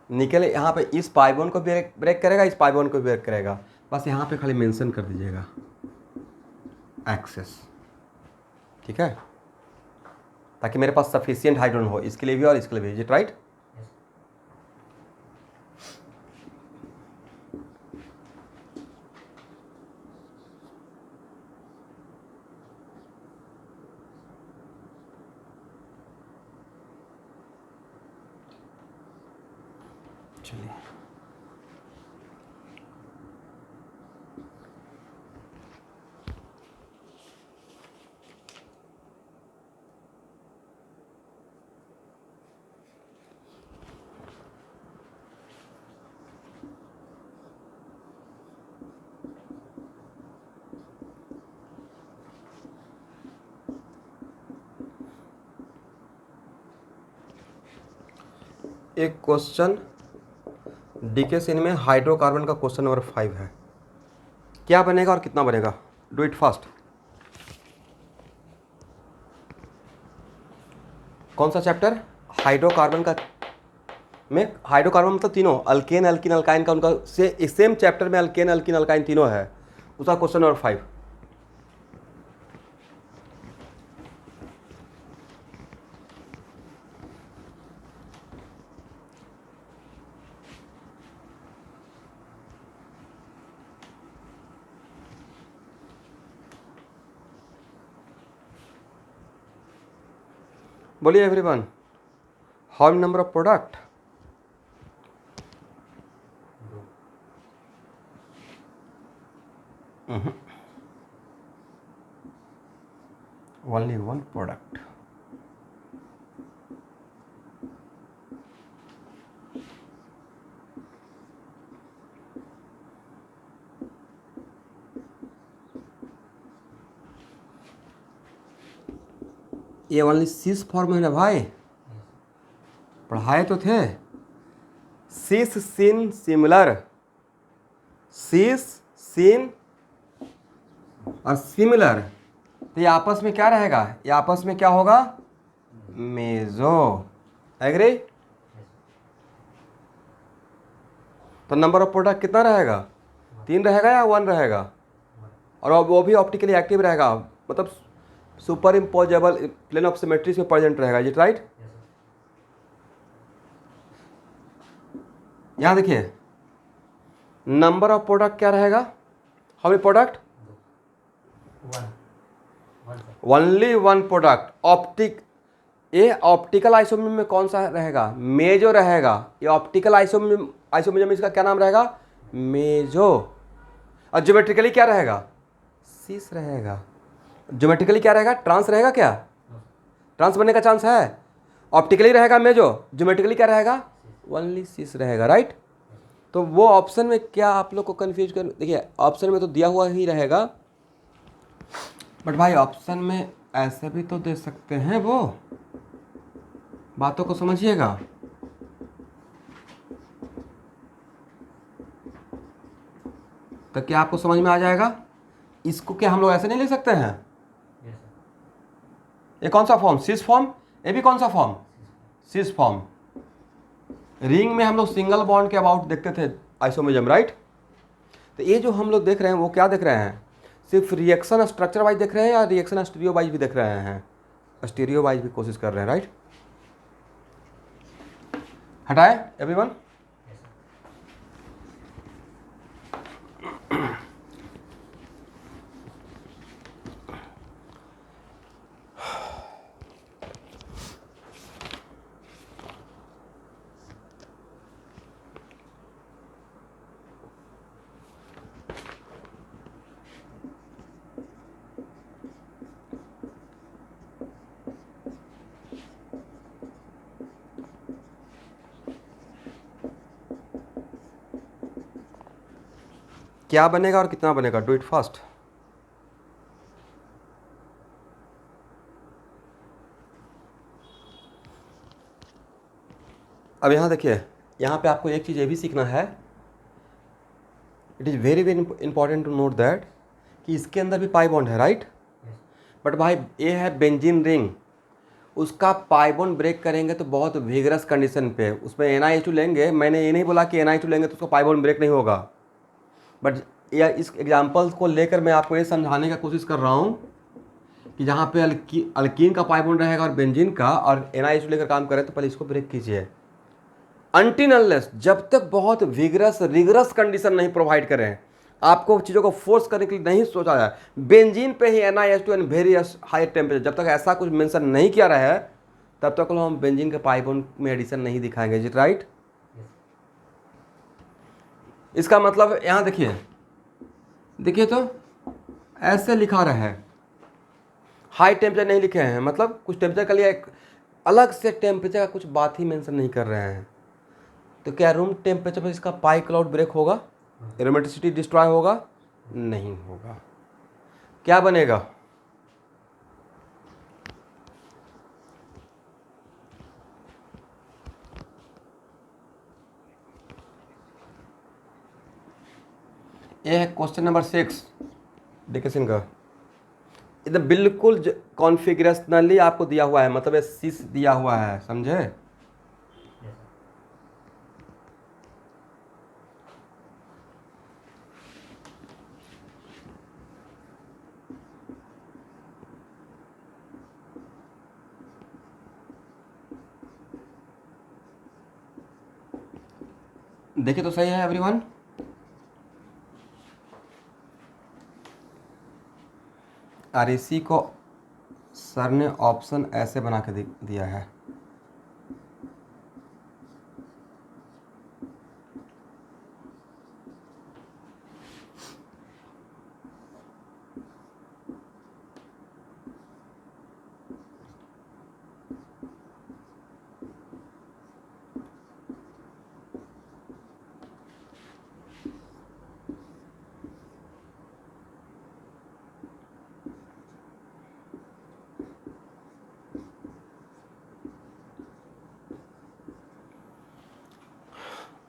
निकेल यहाँ पे इस पाइबोन को ब्रेक करेगा, इस पाइबोन को ब्रेक करेगा, बस यहाँ पे खाली मेंशन कर दीजिएगा एक्सेस, ठीक है? ताकि मेरे पास सफिशिएंट हाइड्रोजन हो, इसके लिए भी और इसके लिए भी, इज इट राइट? चलिए, एक क्वेश्चन डीके सीन में हाइड्रोकार्बन का क्वेश्चन नंबर 5 है। क्या बनेगा और कितना बनेगा? Do it fast. कौन सा चैप्टर? हाइड्रोकार्बन का। में हाइड्रोकार्बन मतलब तीनों अल्केन अल्किन अल्काइन का, उनका सेम चैप्टर में अल्केन अल्किन अल्काइन तीनों है, उसका क्वेश्चन नंबर 5। बोलिए everyone, how number of product? Only one product. ये ओनली सिस फॉर्म है ना भाई, पढ़ाए तो थे। सिस सिन सिमिलर, सिस सिन और सिमिलर, तो ये आपस में क्या रहेगा? ये आपस में क्या होगा? मेजो। एग्री? तो नंबर ऑफ प्रोडक्ट कितना रहेगा? 3 रहेगा या 1 रहेगा? और वो भी ऑप्टिकली एक्टिव रहेगा, मतलब super imposable plane of symmetry से प्रेजेंट रहेगा। Is it right? यहाँ देखिए, नंबर ऑफ प्रोडक्ट क्या रहेगा? How many product? Only one product. ये ऑप्टिकल आइसोमेरिज्म में कौन सा रहेगा? मेजो रहेगा। ये ऑप्टिकल आइसोमेरिज्म में इसका क्या नाम रहेगा? मेजो। और ज्योमेट्रिकली क्या रहेगा? सिस रहेगा। ज्योमेट्रिकली क्या रहेगा? ट्रांस रहेगा क्या? ट्रांस बनने का चांस है। ऑप्टिकली रहेगा मेजो, ज्योमेट्रिकली क्या रहेगा? ओनली सिस रहेगा। राइट? तो वो ऑप्शन में क्या आप लोग को कंफ्यूज कर, देखिए ऑप्शन में तो दिया हुआ ही रहेगा, बट भाई ऑप्शन में ऐसे भी तो दे सकते हैं, वो बातों को समझिएगा। तो क्या आपको समझ में आ जाएगा? इसको क्या हम लोग ऐसे नहीं लिख सकते हैं? ये कौन सा फॉर्म? Cis form. ये भी कौन सा फॉर्म? Cis form. रिंग में हम लोग सिंगल बॉन्ड के अबाउट देखते थे आइसोमेरिज्म, राइट? तो ये जो हम लोग देख रहे हैं वो क्या देख रहे हैं? सिर्फ रिएक्शन स्ट्रक्चर वाइज देख रहे हैं या रिएक्शन स्टीरियो वाइज भी देख रहे हैं? स्टीरियो वाइज भी कोशिश कर रहे हैं, राइट? हटाए एवरीवन? क्या बनेगा और कितना बनेगा? Do it fast. अब यहाँ देखिए, यहाँ पे आपको एक चीज़ ये भी सीखना है। It is very very important to note that कि इसके अंदर भी पाई बॉन्ड है, राइट? बट भाई ये है बेंजीन रिंग, उसका पाई बॉन्ड ब्रेक करेंगे तो बहुत विगरस कंडीशन पे उसमें NiH2 लेंगे। मैंने ये नहीं बोला कि NiH2 लेंगे तो उसका पाई बॉन्ड ब्रेक नहीं होगा, बट या इस एग्जाम्पल्स को लेकर मैं आपको ये समझाने का कोशिश कर रहा हूँ कि जहाँ पे अल्कीन का पाई बॉन्ड रहेगा और बेंजीन का, और NiH2 लेकर काम करें तो पहले इसको ब्रेक कीजिए। अनटिल अनलेस, जब तक बहुत रिगरस कंडीशन नहीं प्रोवाइड करें, आपको चीज़ों को फोर्स करने के लिए नहीं सोचा जाए, बेंजीन पे ही NiH2 and very high temperature, जब तक ऐसा कुछ मेंशन नहीं किया रहा है तब तक हम बेंजीन के पाई बॉन्ड में एडिशन नहीं दिखाएंगे। Is it right? इसका मतलब यहाँ देखिए, देखिए तो ऐसे लिखा रहा है, हाई टेम्परेचर नहीं लिखे हैं, मतलब कुछ टेम्परेचर के लिए एक अलग से टेम्परेचर का कुछ बात ही मेंशन नहीं कर रहे हैं। तो क्या रूम टेम्परेचर पर इसका पाई क्लाउड ब्रेक होगा? एरोमेटिसिटी डिस्ट्रॉय होगा? नहीं होगा। क्या बनेगा? ये है क्वेश्चन नंबर 6 डीके सिंह का। इधर बिल्कुल कॉन्फ़िगरेशनली आपको दिया हुआ है, मतलब ये सिस दिया हुआ है, समझे। देखिए तो सही है एवरीवन। और इसी को सर ने ऑप्शन ऐसे बना के दिया है।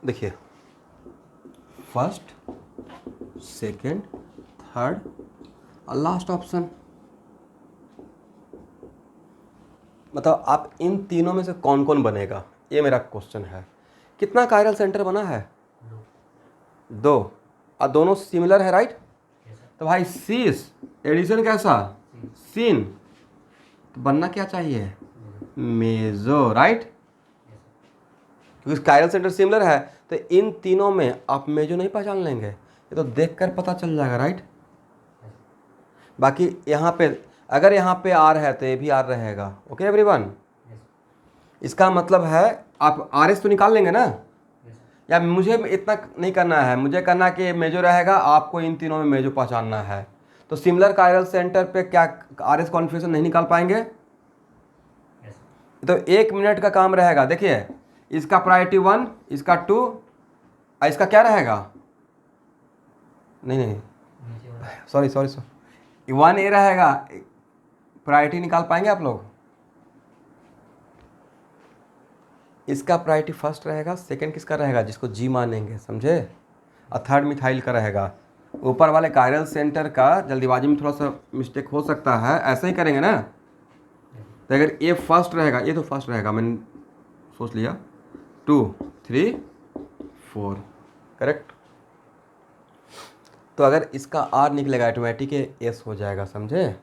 देखिए, फर्स्ट, सेकंड, थर्ड और लास्ट ऑप्शन। मतलब आप इन तीनों में से कौन कौन बनेगा, ये मेरा क्वेश्चन है। कितना कायरल सेंटर बना है? 2। और दोनों सिमिलर है, राइट। तो भाई सीस एडिशन कैसा? सीन। तो बनना क्या चाहिए? मेजो, राइट। क्योंकि कायरल सेंटर सिमिलर है, तो इन तीनों में आप मेजो नहीं पहचान लेंगे, ये तो देखकर पता चल जाएगा, राइट। बाकी यहाँ पे अगर यहाँ पे आर है तो ये भी आर रहेगा। ओके एवरीवन, इसका मतलब है आप आर एस तो निकाल लेंगे ना। या मुझे इतना नहीं करना है, मुझे करना कि मेजो रहेगा, आपको इन तीनों में मेजो पहचानना है। तो सिमिलर कायरल सेंटर पे क्या आर एस कॉन्फ़िगरेशन नहीं निकाल पाएंगे? तो 1 मिनट का काम रहेगा। देखिए, इसका प्रायोरिटी 1, इसका 2, और इसका क्या रहेगा? नहीं, सॉरी 1 ए रहेगा। प्रायोरिटी निकाल पाएंगे आप लोग? इसका प्रायोरिटी फर्स्ट रहेगा, सेकंड किसका रहेगा? जिसको जी मानेंगे, समझे। और थर्ड मिथाइल का रहेगा। ऊपर वाले कायरल सेंटर का जल्दीबाजी में थोड़ा सा मिस्टेक हो सकता है, ऐसे ही करेंगे ना। तो अगर ये फर्स्ट रहेगा, ये तो फर्स्ट रहेगा, मैंने सोच लिया। 2, 3, 4, करेक्ट। तो अगर इसका आर निकलेगा ऑटोमेटिक एस हो जाएगा, समझे।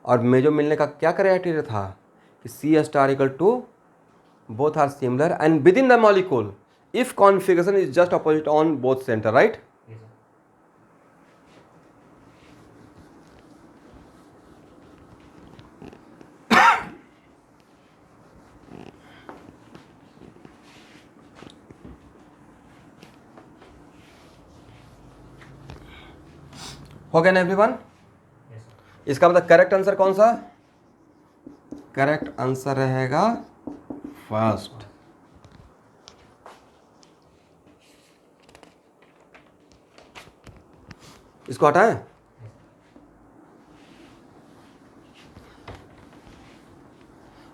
और मेजो मिलने का क्या क्राइटेरिया था कि C star equal to both are similar and within the molecule if configuration is just opposite on both center, right? हो गया ना एवरीवन? इसका मतलब करेक्ट आंसर कौन सा? करेक्ट आंसर रहेगा फर्स्ट। इसको हटाएं।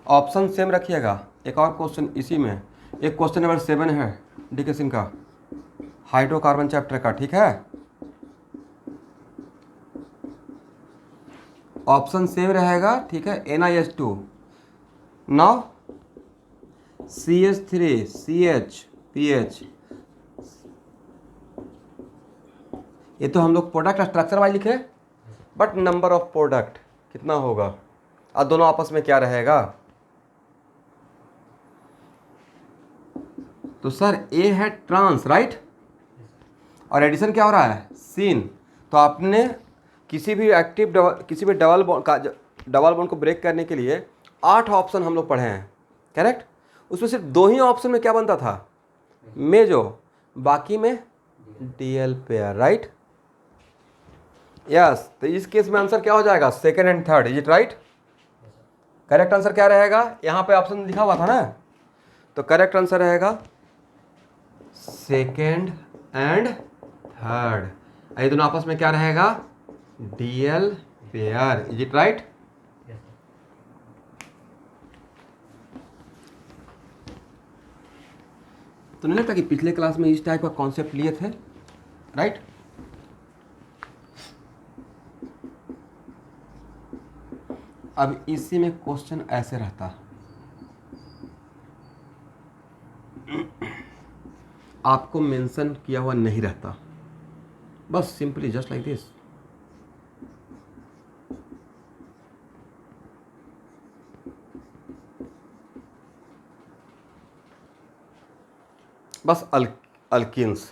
ऑप्शन सेम रखिएगा। एक और क्वेश्चन इसी में, एक क्वेश्चन नंबर 7 है डीके सिंह का, हाइड्रोकार्बन चैप्टर का, ठीक है। ऑप्शन सेम रहेगा, ठीक है। NiH2 नाउ CH3 CH ये तो हम लोग प्रोडक्ट स्ट्रक्चर वाइज लिखे, बट नंबर ऑफ प्रोडक्ट कितना होगा और दोनों आपस में क्या रहेगा? तो सर ए है ट्रांस, राइट। और एडिशन क्या हो रहा है? सीन। तो आपने किसी भी किसी भी डबल बॉन्ड को ब्रेक करने के लिए 8 ऑप्शन हम लोग पढ़े हैं, करेक्ट। उसमें सिर्फ 2 ही ऑप्शन में क्या बनता था? मेजो, बाकी में डीएल पेयर, राइट। यस, तो इस केस में आंसर क्या हो जाएगा? Second and third, is it right? Correct answer क्या रहेगा? यहाँ पे ऑप्शन लिखा हुआ था ना, तो करेक्ट आंसर रहेगा सेकेंड एंड थर्ड। ये दोनों आपस में क्या रहेगा? DL pair, is it right? तो नहीं लगता कि पिछले क्लास में इस टाइप का कॉन्सेप्ट लिए थे, राइट? अब इसी में क्वेश्चन ऐसे रहता, आपको मेंशन किया हुआ नहीं रहता, बस सिंपली जस्ट लाइक दिस। बस अल्किन्स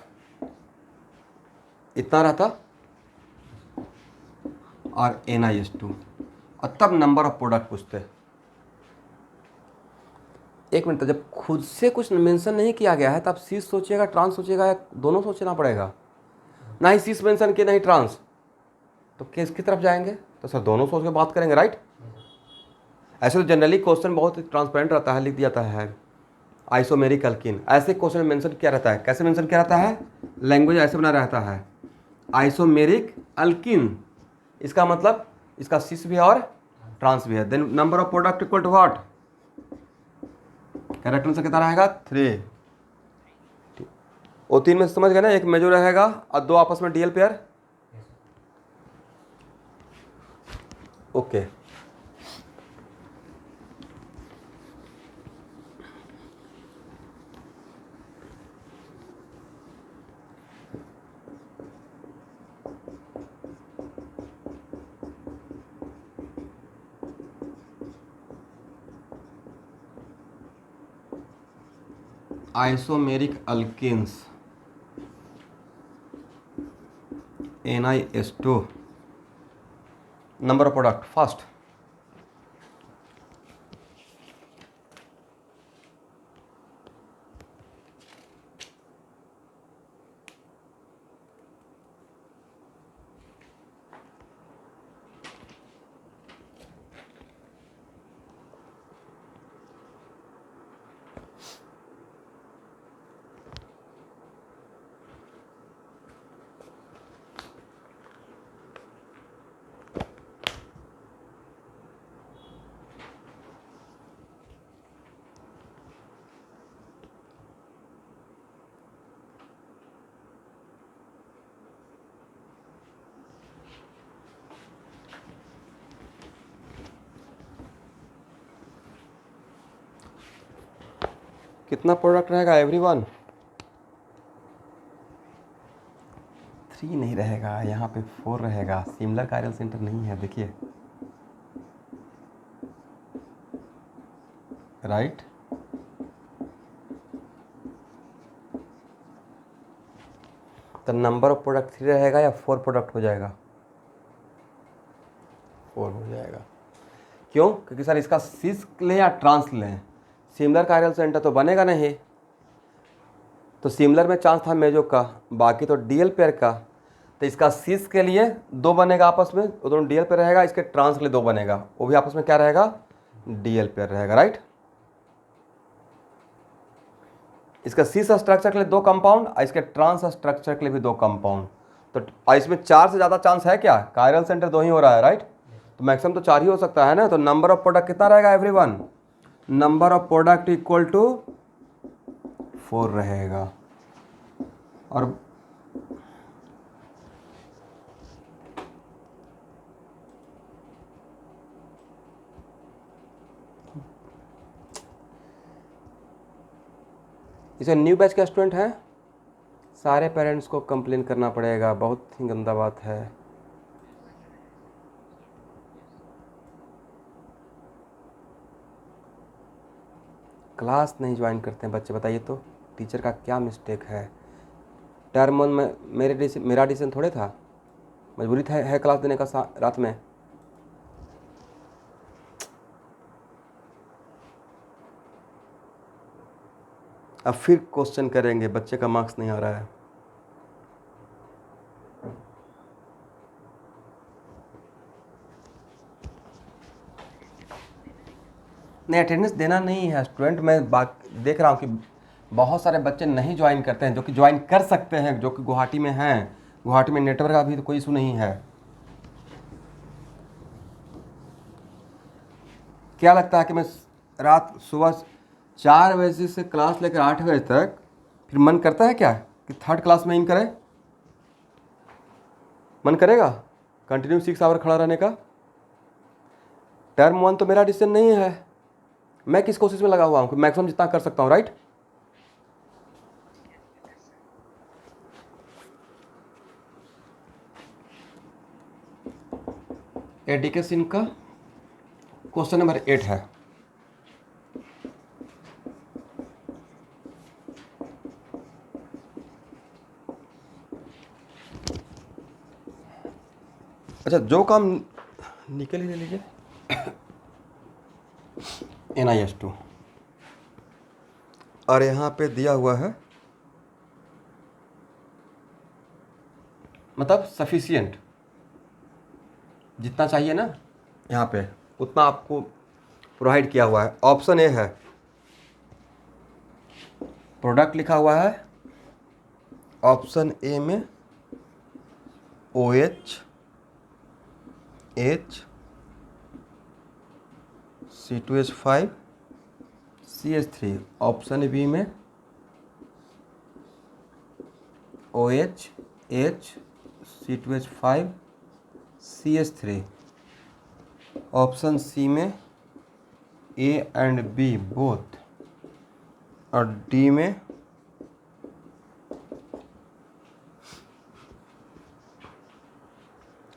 इतना रहता और NiS2, और तब नंबर ऑफ प्रोडक्ट पूछते। एक मिनट, जब खुद से कुछ मेंशन नहीं किया गया है तब सीस सोचिएगा ट्रांस सोचिएगा, या दोनों सोचना पड़ेगा? ना ही सीस मेंशन किया ना ही ट्रांस, तो किसकी तरफ जाएंगे? तो सर दोनों सोच के बात करेंगे, राइट? ऐसे तो जनरली क्वेश्चन बहुत ट्रांसपेरेंट रहता है, लिख दिया जाता है आइसोमेरिक अल्किन। ऐसे क्वेश्चन मेंशन किया रहता है, कैसे मेंशन किया रहता है? लैंग्वेज ऐसे बना रहता है, आइसोमेरिक अल्किन, इसका मतलब इसका सीस भी है और ट्रांस भी है। Then number of product equal to what? Correct answer कितना रहेगा? 3। वो 3 में से समझ गए ना, एक मेजो रहेगा और 2 आपस में DL pair. Okay, isomeric alkenes NiS2, number of product first. कितना प्रोडक्ट रहेगा एवरीवन? 3 नहीं रहेगा, यहाँ पे 4 रहेगा। सिमिलर कायरल सेंटर नहीं है, देखिए, राइट? तो नंबर ऑफ प्रोडक्ट 3 रहेगा या 4 प्रोडक्ट हो जाएगा? 4 हो जाएगा। क्यों? क्योंकि सर इसका सिस लें या ट्रांस लें, सिमिलर कायरल सेंटर तो बनेगा नहीं। तो सिमिलर में चांस था मेजो का, बाकी तो डीएल पेयर का। तो इसका सिस के लिए 2 बनेगा आपस में, वो दोनों डीएल पेयर रहेगा। इसके ट्रांस के लिए 2 बनेगा, वो भी आपस में क्या रहेगा? डीएल पेयर रहेगा, राइट? इसका सिस स्ट्रक्चर के लिए 2 कंपाउंड और इसके ट्रांस स्ट्रक्चर के लिए भी 2 कंपाउंड। तो इसमें 4 से ज़्यादा चांस है क्या? कायरल सेंटर 2 ही हो रहा है, राइट? तो मैक्सिमम तो 4 ही हो सकता है ना। तो नंबर ऑफ प्रोडक्ट कितना रहेगा everyone? Number of product equal to 4 रहेगा। और इसे न्यू बैच का स्टूडेंट है, सारे पेरेंट्स को कंप्लेन करना पड़ेगा, बहुत ही गंदा बात है। क्लास नहीं ज्वाइन करते हैं बच्चे, बताइए तो टीचर का क्या मिस्टेक है? टर्म 1 में मेरा डिसीजन थोड़े था, मजबूरी था है क्लास देने का रात में। अब फिर क्वेश्चन करेंगे, बच्चे का मार्क्स नहीं आ रहा है। नहीं, अटेंडेंस देना नहीं है स्टूडेंट। मैं बात देख रहा हूँ कि बहुत सारे बच्चे नहीं ज्वाइन करते हैं, जो कि ज्वाइन कर सकते हैं, जो कि गुवाहाटी में हैं। गुवाहाटी में नेटवर्क का भी तो कोई इशू नहीं है। क्या लगता है कि मैं रात सुबह 4 बजे से क्लास लेकर 8 बजे तक, फिर मन करता है क्या कि 3rd क्लास में इन करें? मन करेगा कंटिन्यू 6 आवर खड़ा रहने का? टर्म वन तो मेरा डिसीजन नहीं है, मैं किस कोशिश में लगा हुआ हूँ कि मैक्सिमम जितना कर सकता हूँ, राइट। एडिकेशन का क्वेश्चन नंबर 8 है। अच्छा, जो काम निकल ही ले लीजिए। NiS2 और यहाँ पे दिया हुआ है मतलब सफिशिएंट, जितना चाहिए ना यहाँ पे उतना आपको प्रोवाइड किया हुआ है। ऑप्शन ए है, प्रोडक्ट लिखा हुआ है, ऑप्शन ए में OH H C2H5 CH3, option B में OH H C2H5 CH3, option C में A एंड B बोथ, और डी में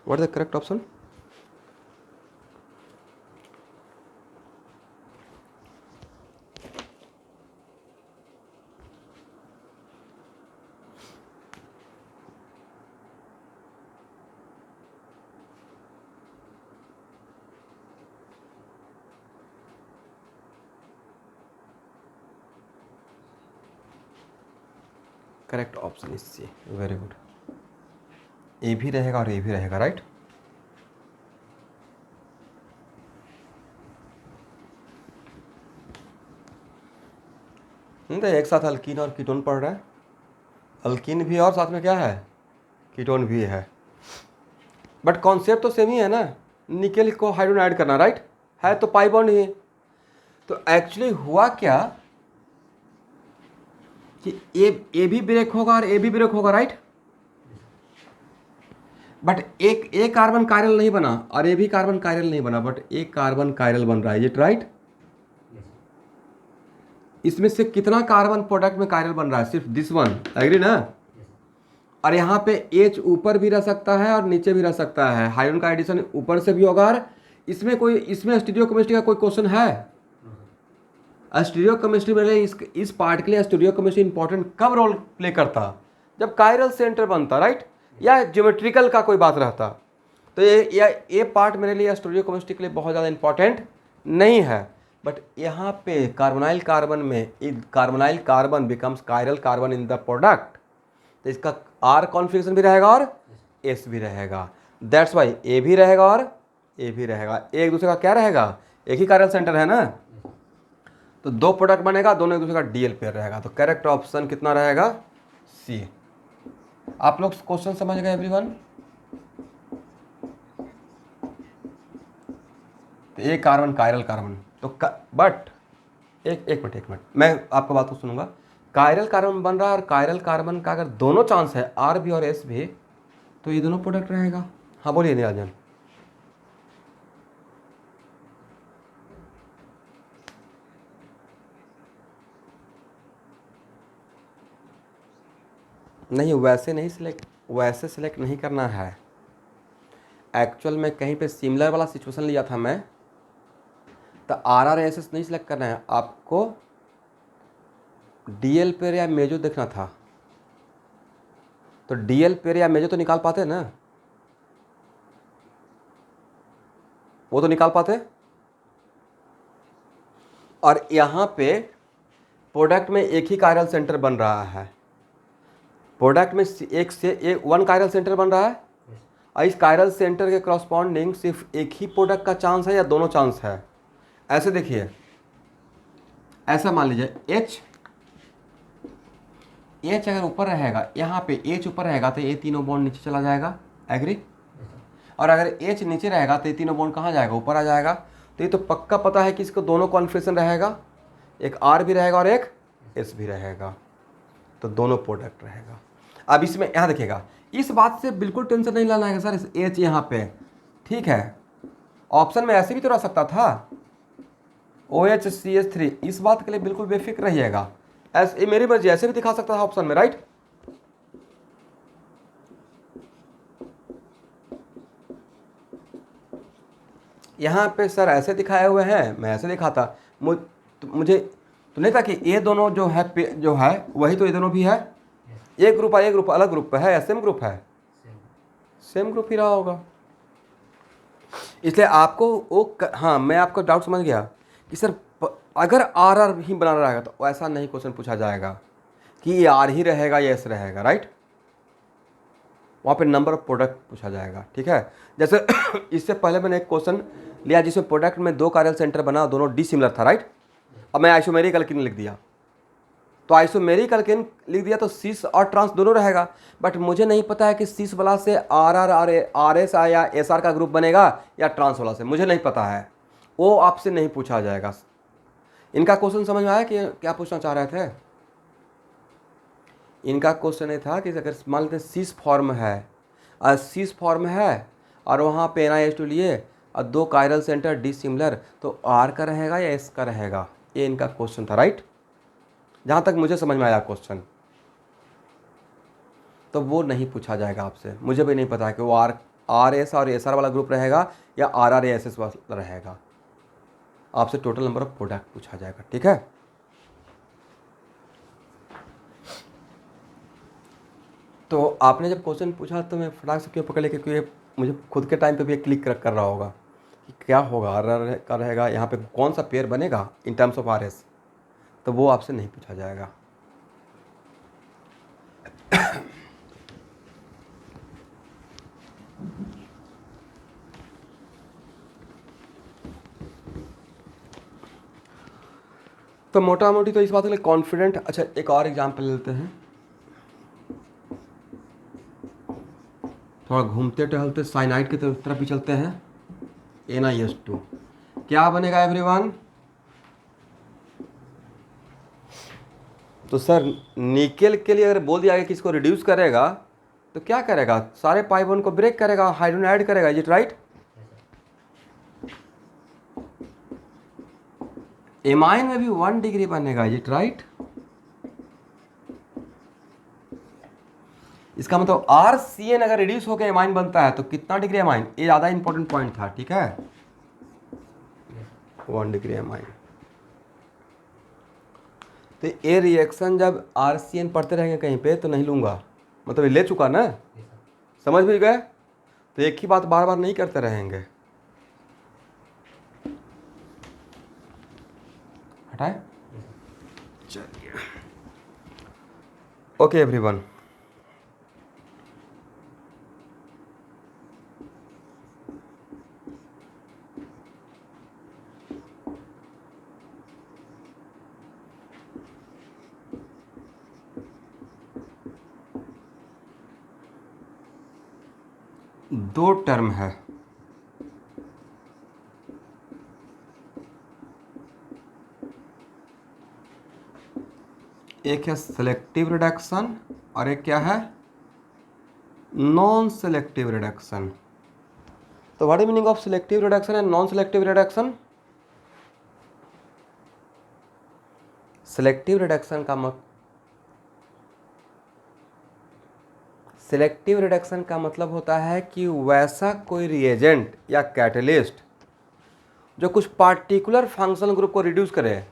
what is the correct option? Correct option is C, very good. A भी रहेगा और ए भी रहेगा, राइट। तो एक साथ अल्कीन और कीटोन पढ़ रहा है, अल्कीन भी और साथ में क्या है, कीटोन भी है, बट कॉन्सेप्ट तो सेम ही है ना, निकेल को हाइड्रोजन ऐड करना, राइट है, तो पाई बॉन्ड ही। तो एक्चुअली हुआ क्या कि ए भी ब्रेक होगा और ए भी ब्रेक होगा, राइट। बट एक कार्बन कायरल नहीं बना और ए भी कार्बन कायरल नहीं बना, बट एक कार्बन कायरल बन रहा है, इट राइट। इसमें से कितना कार्बन प्रोडक्ट में कायरल बन रहा है, सिर्फ दिस वन, एग्री ना। और यहाँ पे H ऊपर भी रह सकता है और नीचे भी रह सकता है, हाइड्रोजन का एडिशन ऊपर से भी होगा। और इसमें स्टीरियोकेमिस्ट्री का कोई क्वेश्चन है? स्टीरियोकेमिस्ट्री में इस पार्ट के लिए स्टीरियोकेमिस्ट्री इंपॉर्टेंट कब रोल प्ले करता, जब कायरल सेंटर बनता, राइट, या ज्योमेट्रिकल का कोई बात रहता। तो ये पार्ट मेरे लिए स्टीरियोकेमिस्ट्री के लिए बहुत ज़्यादा इंपॉर्टेंट नहीं है। बट यहाँ पे कार्बोनाइल कार्बन में carbonyl carbon becomes chiral carbon in the product, तो इसका R कॉन्फिगरेशन भी रहेगा और S भी रहेगा। दैट्स वाई A भी रहेगा और A भी रहेगा, एक दूसरे का क्या रहेगा, एक ही कायरल सेंटर है ना, तो दो प्रोडक्ट बनेगा, दोनों एक दूसरे का DL पेयर रहेगा। तो करेक्ट ऑप्शन कितना रहेगा, C। आप लोग क्वेश्चन समझ गए एवरीवन? तो एक कार्बन कायरल कार्बन, तो बट एक मिनट मैं आपका बात को सुनूंगा। कायरल कार्बन बन रहा है और कायरल कार्बन का अगर दोनों चांस है R भी और S भी, तो ये दोनों प्रोडक्ट रहेगा। हाँ बोलिए निराजन। नहीं, वैसे सिलेक्ट नहीं करना है। एक्चुअल में कहीं पे सिमिलर वाला सिचुएशन लिया था मैं, तो RRSS नहीं सिलेक्ट करना है आपको, DL पेयर या मेजो देखना था। तो DL पेयर या मेजो तो निकाल पाते ना, वो तो निकाल पाते। और यहाँ पे प्रोडक्ट में एक ही कायरल सेंटर बन रहा है, प्रोडक्ट में वन कायरल सेंटर बन रहा है, और इस कायरल सेंटर के करस्पॉन्डिंग सिर्फ एक ही प्रोडक्ट का चांस है या दोनों चांस है। ऐसे देखिए, ऐसा मान लीजिए H अगर ऊपर रहेगा, यहाँ पे H ऊपर रहेगा तो ये तीनों बॉन्ड नीचे चला जाएगा, एग्री। और अगर H नीचे रहेगा तो ये तीनों बॉन्ड कहाँ जाएगा, ऊपर आ जाएगा। तो ये तो पक्का पता है कि इसको दोनों कॉन्फिगरेशन रहेगा, एक R भी रहेगा और एक S भी रहेगा, तो दोनों प्रोडक्ट रहेगा। अब इसमें यहाँ देखिएगा, इस बात से बिल्कुल टेंशन नहीं लेना है सर, H यहाँ पे ठीक है ऑप्शन में ऐसे भी तो रह सकता था, OHCH3। इस बात के लिए बिल्कुल बेफिक्र रहिएगा, ऐसे मेरी मर्जी ऐसे भी दिखा सकता था ऑप्शन में, राइट। यहाँ पे सर ऐसे दिखाए हुए हैं, मैं ऐसे दिखाता, मुझे तो नहीं था कि ये दोनों जो है वही तो ये दोनों भी है। एक ग्रुप अलग ग्रुप है या सेम ग्रुप है? सेम ग्रुप ही रहा होगा। इसलिए आपको हाँ, मैं आपका डाउट समझ गया कि सर अगर आर ही बनाना रहेगा तो ऐसा नहीं क्वेश्चन पूछा जाएगा कि ये आर ही रहेगा या एस रहेगा, राइट। वहाँ पे नंबर ऑफ प्रोडक्ट पूछा जाएगा, ठीक है। जैसे इससे पहले मैंने एक क्वेश्चन लिया जिसमें प्रोडक्ट में 2 कार्यल सेंटर बना, दोनों डिसिमिलर था, राइट। अब मैं आइसोमेरिक एल्कीन लिख दिया, तो आइसोमेरिक एल्कीन लिख दिया तो सिस और ट्रांस दोनों रहेगा, बट मुझे नहीं पता है कि सिस वाला से आर एस या एस आर का ग्रुप बनेगा या ट्रांस वाला से, मुझे नहीं पता है, वो आपसे नहीं पूछा जाएगा। इनका क्वेश्चन समझ में आया कि क्या पूछना चाह रहे थे? इनका क्वेश्चन ये था कि अगर मान लेते सिस फॉर्म है और वहाँ पे NiH2 लिए और 2 कायरल सेंटर डिसिमिलर, तो आर का रहेगा या एस का रहेगा, ये इनका क्वेश्चन था, राइट। जहाँ तक मुझे समझ में आया क्वेश्चन, तो वो नहीं पूछा जाएगा आपसे। मुझे भी नहीं पता है कि वो आर एस और एस आर वाला ग्रुप रहेगा या आर एस एस वाला रहेगा। आपसे टोटल नंबर ऑफ प्रोडक्ट पूछा जाएगा, ठीक है। तो आपने जब क्वेश्चन पूछा तो मैं फटाक से क्यों पकड़ लिया, क्योंकि मुझे खुद के टाइम पे भी क्लिक कर रहा होगा कि क्या होगा, आर का रहेगा, यहाँ पे कौन सा पेयर बनेगा in terms of R S, तो वो आपसे नहीं पूछा जाएगा। तो मोटा मोटी तो इस बात के लिए कॉन्फिडेंट। अच्छा, एक और एग्जाम्पल लेते हैं, थोड़ा घूमते टहलते साइनाइड की तरफ भी चलते हैं। NiH2 क्या बनेगा एवरीवन? तो सर निकेल के लिए अगर बोल दिया गया कि इसको रिड्यूस करेगा तो क्या करेगा? सारे पाई बॉन्ड को ब्रेक करेगा, हाइड्रोजन ऐड करेगा, इज इट राइट? एमाइन में भी 1 डिग्री बनेगा, इज इट राइट? इसका मतलब RCN अगर रिड्यूस होकर एमाइन बनता है तो कितना डिग्री एमाइन? ये ज़्यादा इंपॉर्टेंट पॉइंट था, ठीक है। 1 डिग्री एमाइन। तो ये रिएक्शन जब RCN पढ़ते रहेंगे कहीं पे तो नहीं लूँगा, मतलब ये ले चुका ना, समझ भी गए। तो एक ही बात बार बार नहीं करते रहेंगे, हटाए। चलिए, ओके एवरीवन। दो टर्म है, एक है सेलेक्टिव रिडक्शन और एक क्या है? Non selective reduction. तो what is meaning of selective reduction and non selective reduction? Selective reduction का सेलेक्टिव रिडक्शन का मतलब होता है कि वैसा कोई रिएजेंट या कैटलिस्ट जो कुछ पार्टिकुलर फंक्शनल ग्रुप को रिड्यूस करे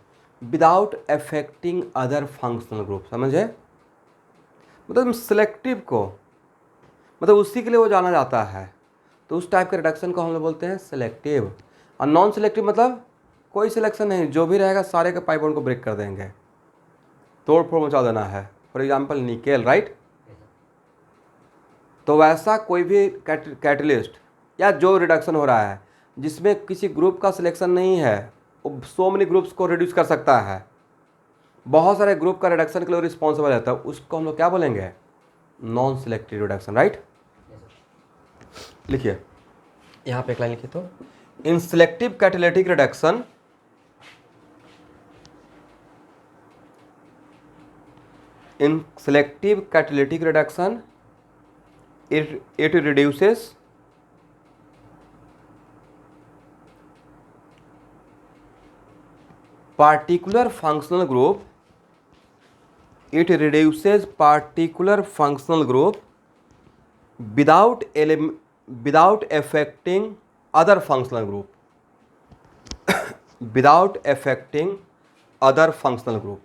without affecting other functional group, समझे? मतलब सिलेक्टिव को, मतलब उसी के लिए वो जाना जाता है, तो उस टाइप के रिडक्शन को हम लोग बोलते हैं सिलेक्टिव। और नॉन सिलेक्टिव मतलब कोई सिलेक्शन नहीं, जो भी रहेगा सारे के पाई बॉन्ड को ब्रेक कर देंगे, तोड़ फोड़ मचा देना है। For example nickel, right. तो वैसा कोई भी कैटलिस्ट या जो रिडक्शन हो रहा है जिसमें किसी ग्रुप का सिलेक्शन नहीं है, वो सो मेनी ग्रुप्स को रिड्यूस कर सकता है, बहुत सारे ग्रुप का रिडक्शन के लिए रिस्पॉन्सिबल रहता है, उसको हम लोग क्या बोलेंगे? Non selective reduction, right. लिखिए यहाँ पे एक लाइन लिखिए, तो in selective catalytic reduction it reduces particular functional group, it reduces particular functional group without affecting other functional group, without affecting other functional group.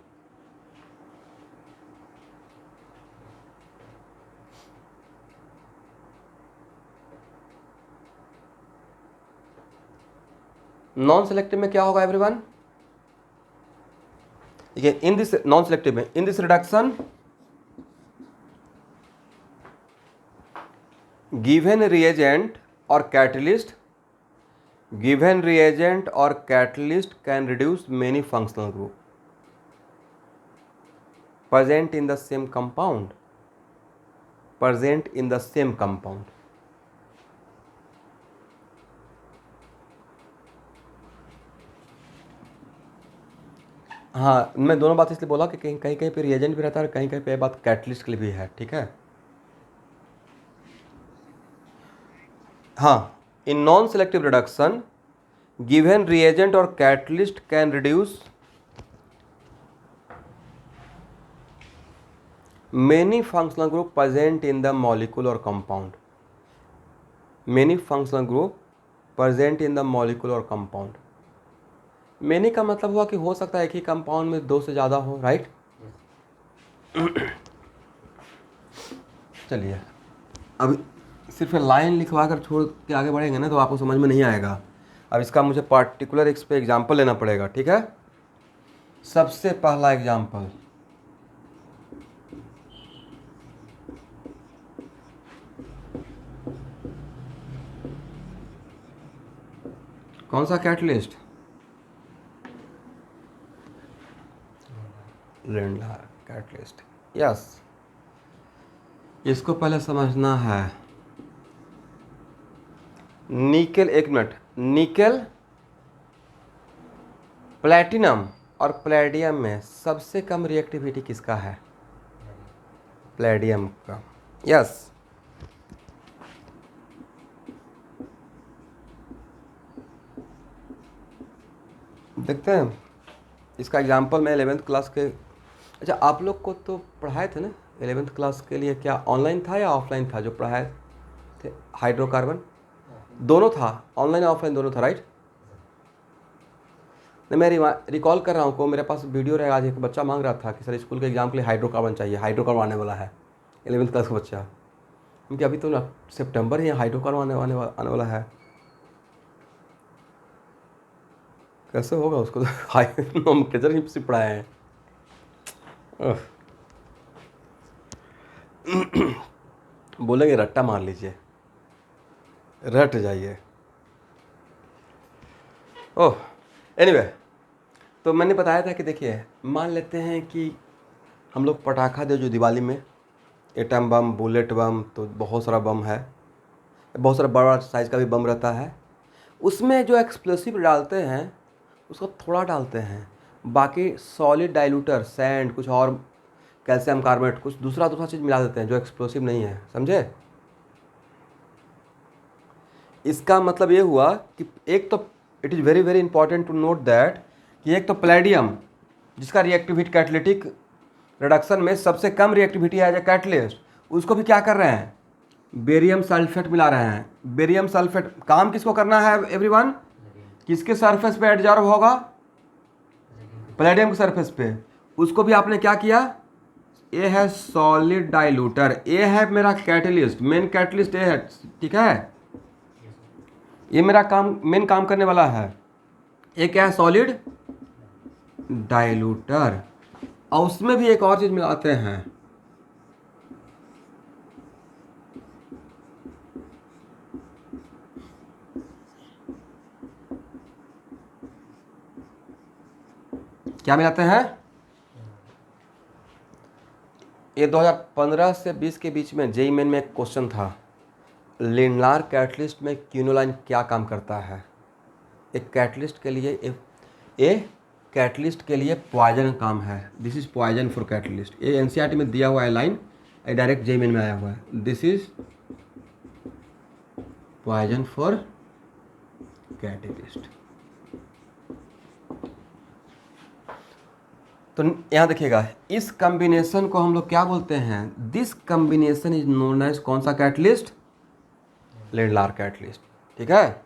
Non selective में क्या होगा everyone? देखिए, इन दिस नॉन सेलेक्टिव में, in this reduction given reagent और catalyst, given reagent और catalyst can reduce many functional group present in the same compound, present in the same compound. हाँ, मैं दोनों बात इसलिए बोला कि कहीं कहीं पे रिएजेंट भी रहता है और कहीं कहीं पे बात कैटलिस्ट के लिए भी है, ठीक है। हाँ, in non selective reduction given reagent और catalyst can reduce many functional group present in the molecule or compound, many functional group present in the molecule or compound. many का मतलब हुआ कि हो सकता है एक ही कंपाउंड में दो से ज़्यादा हो, राइट। चलिए, अब सिर्फ लाइन लिखवा कर छोड़ के आगे बढ़ेंगे ना तो आपको समझ में नहीं आएगा। अब इसका मुझे पार्टिकुलर इस पे एग्जाम्पल लेना पड़ेगा, ठीक है। सबसे पहला एग्जाम्पल, कौन सा कैटलिस्ट? Lindlar catalyst, yes. इसको पहले समझना है। निकेल, एक मिनट, निकेल, प्लैटिनम और प्लेडियम में सबसे कम रिएक्टिविटी किसका है? प्लेडियम का, यस। देखते हैं इसका एग्जाम्पल। मैं 11th क्लास के, अच्छा आप लोग को तो पढ़ाए थे ना 11th क्लास के लिए, क्या ऑनलाइन था या ऑफलाइन था जो पढ़ाए थे? हाइड्रोकार्बन दोनों था, ऑनलाइन ऑफलाइन दोनों था, राइट। नहीं, मैं रिकॉल कर रहा हूँ को मेरे पास वीडियो रहा। आज एक बच्चा मांग रहा था कि सर स्कूल के एग्जाम के लिए हाइड्रोकार्बन चाहिए, हाइड्रोकार्बन आने वाला है, 11th क्लास का बच्चा। क्योंकि अभी तो सितंबर ही हाइड्रोकार्बन आने वाला है, कैसे होगा उसको? तो हाई नोमेनक्लेचर ही से पढ़ाए हैं। बोलेंगे रट्टा मार लीजिए, रट जाइए। ओह, एनीवे, तो मैंने बताया था कि देखिए, मान लेते हैं कि हम लोग पटाखा दे जो दिवाली में, एटम बम, बुलेट बम, तो बहुत सारा बम है, बहुत सारा बड़ा साइज़ का भी बम रहता है। उसमें जो एक्सप्लोसिव डालते हैं उसको थोड़ा डालते हैं, बाकी सॉलिड डाइल्यूटर, सैंड, कुछ और कैल्शियम कार्बोनेट, कुछ दूसरा चीज़ मिला देते हैं जो एक्सप्लोसिव नहीं है, समझे। इसका मतलब ये हुआ कि एक तो it is very very important to note that कि एक तो प्लेडियम जिसका रिएक्टिविटी कैटलिटिक रिडक्शन में सबसे कम रिएक्टिविटी है एज ए कैटलिस्ट, उसको भी क्या कर रहे हैं? बेरियम सल्फेट मिला रहे हैं। बेरियम सल्फेट काम किसको करना है एवरीवन? किसके सरफेस पे एडजॉर्ब होगा? प्लेडियम के सरफेस पे। उसको भी आपने क्या किया? ये है सॉलिड डाइल्यूटर, ये है मेरा कैटलिस्ट, मेन कैटलिस्ट ये है, ठीक है। ये मेरा काम, मेन काम करने वाला है। ये क्या है? सॉलिड डाइल्यूटर। और उसमें भी एक और चीज मिलाते हैं, क्या मिलाते हैं? ये 2015 से 20 के बीच में जेईई मेन में एक क्वेश्चन था, लिंडलार कैटलिस्ट में क्विनोलाइन क्या काम करता है? एक कैटलिस्ट के लिए कैटलिस्ट के लिए पॉइजन काम है। This is poison for catalyst. ये एनसीईआरटी में दिया हुआ है लाइन, डायरेक्ट जेईई मेन में आया हुआ है। This is poison for catalyst. तो यहाँ देखिएगा, इस कॉम्बिनेशन को हम लोग क्या बोलते हैं, this combination is known as कौन सा कैटलिस्ट, लिंडलार कैटलिस्ट, ठीक है।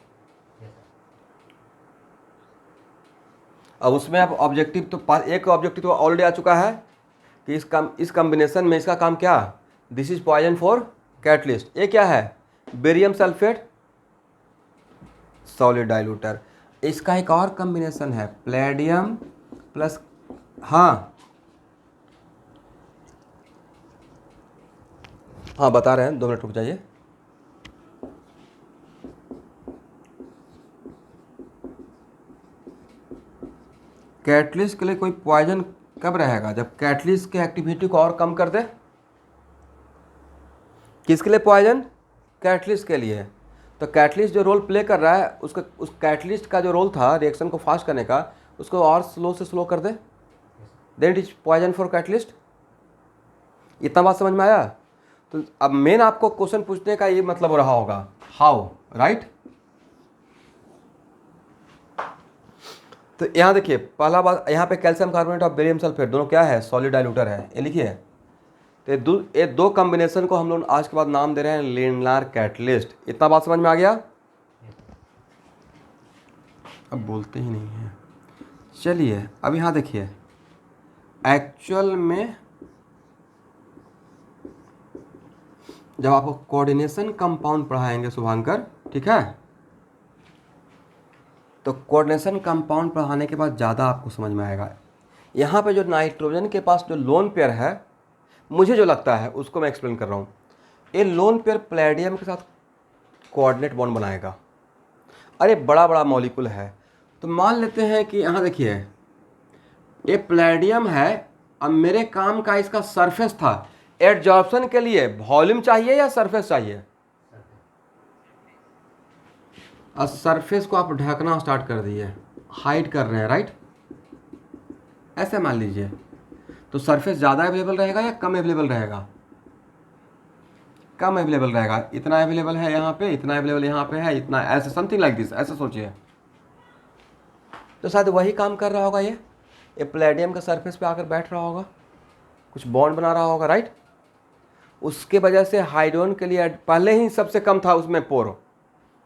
अब उसमें अब ऑब्जेक्टिव तो एक ऑब्जेक्टिव तो ऑलरेडी आ चुका है कि इस कॉम्बिनेशन में इसका काम क्या, this is poison for catalyst. ये क्या है, बेरियम सल्फेट सॉलिड डाइल्यूटर। इसका एक और कॉम्बिनेशन है प्लेडियम प्लस, हाँ हाँ बता रहे हैं, 2 मिनट रुक जाइए। कैटलिस्ट के लिए कोई पॉइजन कब रहेगा, जब कैटलिस्ट की एक्टिविटी को और कम कर दे। किसके लिए पॉइजन, कैटलिस्ट के लिए। तो कैटलिस्ट जो रोल प्ले कर रहा है, उसका उस कैटलिस्ट का जो रोल था रिएक्शन को फास्ट करने का, उसको और स्लो से स्लो कर दे, then it is poison for catalyst. इतना बात समझ में आया। तो अब मेन आपको क्वेश्चन पूछने का ये मतलब रहा होगा, हाउ, राइट। तो यहाँ देखिए, पहला बात, यहाँ पे कैल्शियम कार्बोनेट और बेरियम सल्फेट दोनों क्या है, सॉलिड डाइल्यूटर है, ये लिखिए। तो ये दो कॉम्बिनेशन को हम लोग आज के बाद नाम दे रहे हैं लिंडलार कैटलिस्ट। इतना बात समझ में आ गया। अब बोलते ही नहीं है। चलिए अब यहाँ देखिए, एक्चुअल में जब आपको कोऑर्डिनेशन कंपाउंड पढ़ाएंगे शुभांकर, ठीक है, तो कोऑर्डिनेशन कंपाउंड पढ़ाने के बाद ज़्यादा आपको समझ में आएगा। यहाँ पे जो नाइट्रोजन के पास जो लोन पेयर है, मुझे जो लगता है उसको मैं एक्सप्लेन कर रहा हूँ। ये लोन पेयर प्लेडियम के साथ कोऑर्डिनेट बॉन्ड बनाएगा। अरे बड़ा बड़ा मॉलिक्यूल है। तो मान लेते हैं कि यहाँ देखिए, ये प्लेडियम है, अब मेरे काम का इसका सरफेस था। एडजॉर्प्शन के लिए वॉल्यूम चाहिए या सरफेस चाहिए, और सरफेस को आप ढकना स्टार्ट कर दिए, हाइड कर रहे हैं, राइट। ऐसे मान लीजिए, तो सरफेस ज़्यादा अवेलेबल रहेगा या कम अवेलेबल रहेगा, कम अवेलेबल रहेगा। इतना अवेलेबल है यहाँ पे, इतना अवेलेबल यहाँ पे है, इतना, ऐसे समथिंग लाइक दिस, ऐसे सोचिए। तो शायद वही काम कर रहा होगा ये प्लेडियम के सरफेस पे आकर बैठ रहा होगा, कुछ बॉन्ड बना रहा होगा, राइट। उसके वजह से हाइड्रोजन के लिए पहले ही सबसे कम था उसमें पोर,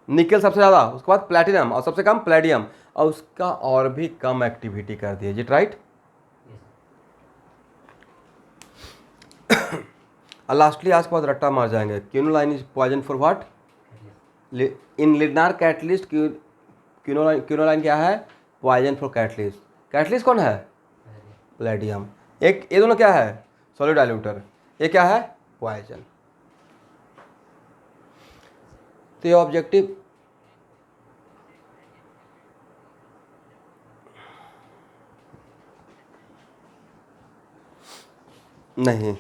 निकल सबसे ज़्यादा, उसके बाद प्लेटिनम और सबसे कम प्लेडियम, और उसका और भी कम एक्टिविटी कर दी, जिट राइट। और लास्टली आज के बाद रट्टा मार जाएंगे, quinoline is poison for what, in Lindlar catalyst. Quinoline क्या है, पॉइजन फॉर कैटलिस्ट। कैटलिस्ट कौन है, प्लेडियम। एक ये दोनों क्या है, सॉलिड डाइल्यूटर, ये क्या है, पॉइजन। तो ये ऑब्जेक्टिव नहीं,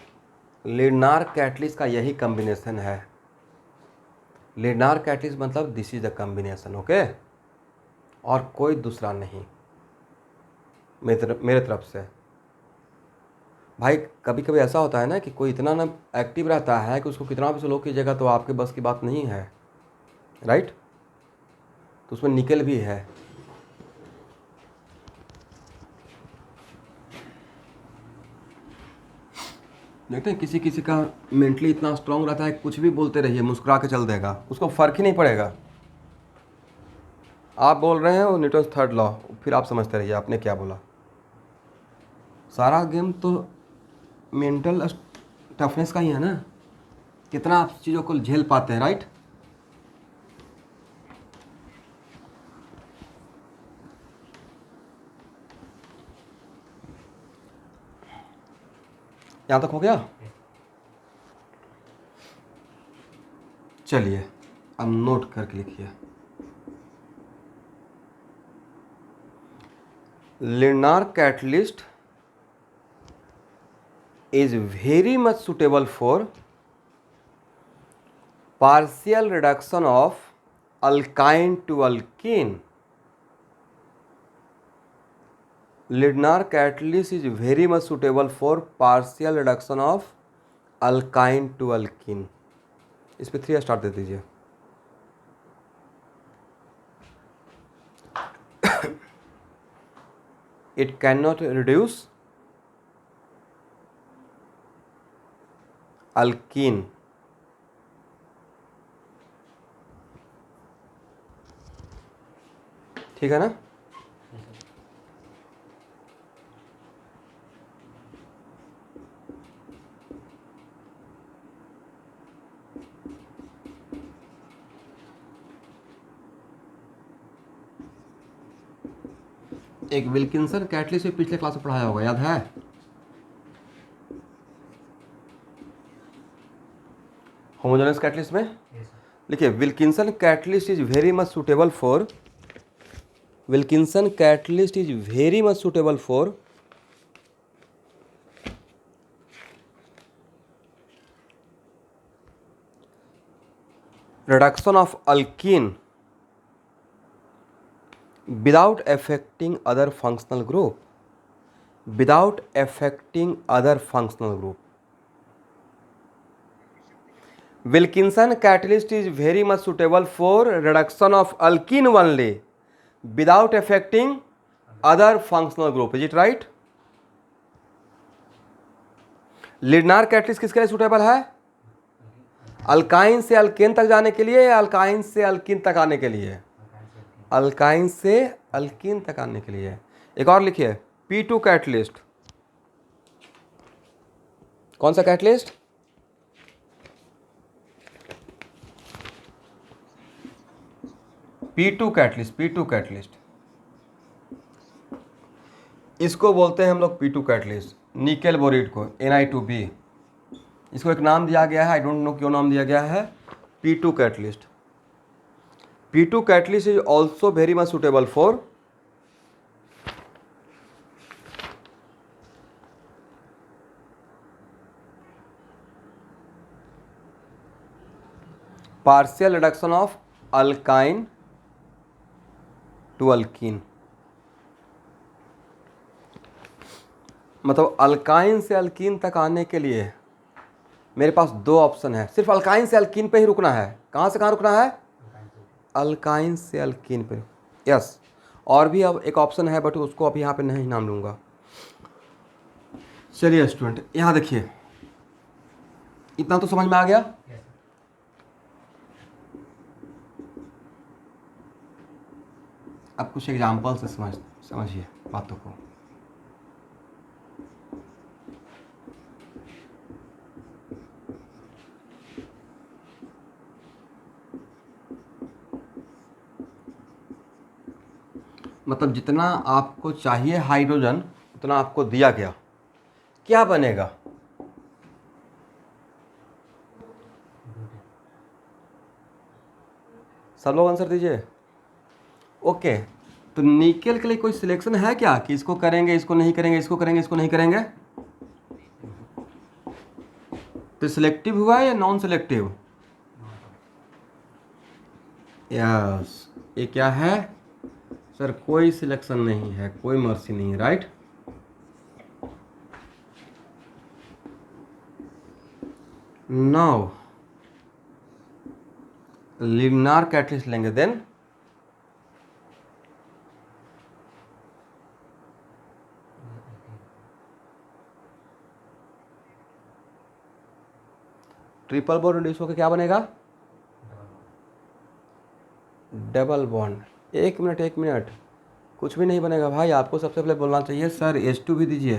लिग्नार कैटलिस्ट का यही कॉम्बिनेशन है। लिग्नार कैटलिस्ट मतलब this is the combination, okay, और कोई दूसरा नहीं मेरे तरफ से। भाई कभी कभी ऐसा होता है ना कि कोई इतना ना एक्टिव रहता है कि उसको कितना भी स्लो कीजिएगा तो आपके बस की बात नहीं है, राइट। तो उसमें निकल भी है। देखते हैं किसी किसी का मेंटली इतना स्ट्रांग रहता है, कुछ भी बोलते रहिए मुस्कुरा के चल देगा, उसको फर्क ही नहीं पड़ेगा। आप बोल रहे हैं वो न्यूटन थर्ड लॉ, फिर आप समझते रहिए आपने क्या बोला। सारा गेम तो मेंटल टफनेस का ही है ना, कितना आप चीज़ों को झेल पाते हैं, राइट। यहाँ तक हो गया। चलिए अब नोट करके लिखिए, लिग्नार catalyst is very much suitable for partial reduction of alkyne to alkene. Lignard catalyst is very much suitable for partial reduction of alkyne to alkene. इस पे 3 स्टार दे दीजिए। It cannot reduce अल्कीन, ठीक है ना। एक Wilkinson catalyst भी पिछले class में पढ़ाया होगा, याद है? होमोजेनस कैटलिस्ट में देखिए, Wilkinson catalyst is very much suitable for, Wilkinson catalyst is very much suitable for reduction of alkene without affecting other functional group, without affecting other functional group. Wilkinson catalyst is very much suitable for reduction of alkene only without affecting other functional group. Is it right? Lindlar catalyst किसके लिए suitable है? Alkyne से alkane तक जाने के लिए या alkyne से अल्कीन तक आने के लिए? अल्काइन से अल्कीन तक आने के लिए। एक और लिखिए, P2 कैटलिस्ट। कौन सा catalyst? P2 catalyst, P2 catalyst, इसको बोलते हैं हम लोग P2 कैटलिस्ट, निकेल बोरेट को, Ni2B। इसको एक नाम दिया गया है, आई डोंट नो क्यों नाम दिया गया है, P2 catalyst. P2 catalyst is also very much suitable for partial reduction of alkyne to alkene. मतलब अल्काइन से अल्कीन तक आने के लिए मेरे पास दो ऑप्शन है, सिर्फ अल्काइन से अल्कीन पे ही रुकना है। कहाँ से कहाँ रुकना है? अल्काइन से अल्कीन पे, यस। और भी अब एक ऑप्शन है बट उसको अभी यहाँ पे नहीं नाम लूँगा। चलिए स्टूडेंट, यहाँ देखिए, इतना तो समझ में आ गया। अब कुछ एग्जाम्पल से समझिए बातों को। मतलब जितना आपको चाहिए हाइड्रोजन उतना आपको दिया गया, क्या बनेगा? सब लोग आंसर दीजिए। ओके, तो निकेल के लिए कोई सिलेक्शन है क्या कि इसको करेंगे, इसको नहीं करेंगे, इसको करेंगे, इसको नहीं करेंगे? तो सिलेक्टिव हुआ है या नॉन सिलेक्टिव? यस, ये क्या है सर? कोई सिलेक्शन नहीं है, कोई मर्सी नहीं है, राइट? नाउ लिग्नार कैटलिस्ट लेंगे, देन ट्रिपल बॉन्ड रिड्यूस होकर क्या बनेगा? Double bond. एक मिनट, कुछ भी नहीं बनेगा भाई। आपको सबसे पहले बोलना चाहिए सर H2 भी दीजिए।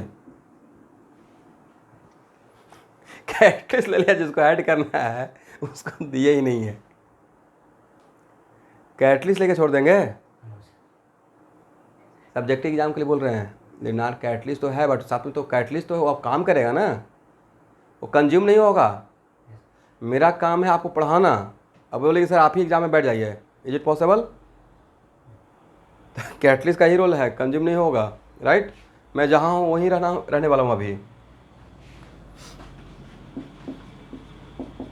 कैटलिस्ट ले लिया, जिसको ऐड करना है उसको दिए ही नहीं है, कैटलिस्ट लेके छोड़ देंगे। सब्जेक्टिव एग्जाम के लिए बोल रहे हैं, लिग्नार कैटलिस्ट तो है बट साथ में तो कैटलिस्ट तो अब काम करेगा ना, वो कंज्यूम नहीं होगा। मेरा काम है आपको पढ़ाना। अब बोलेंगे सर आप ही एग्जाम में बैठ जाइए, इज इट पॉसिबल? कैटलिस्ट का ही रोल है, कंज्यूम नहीं होगा, राइट? मैं जहाँ हूँ वहीं रहने वाला हूँ अभी।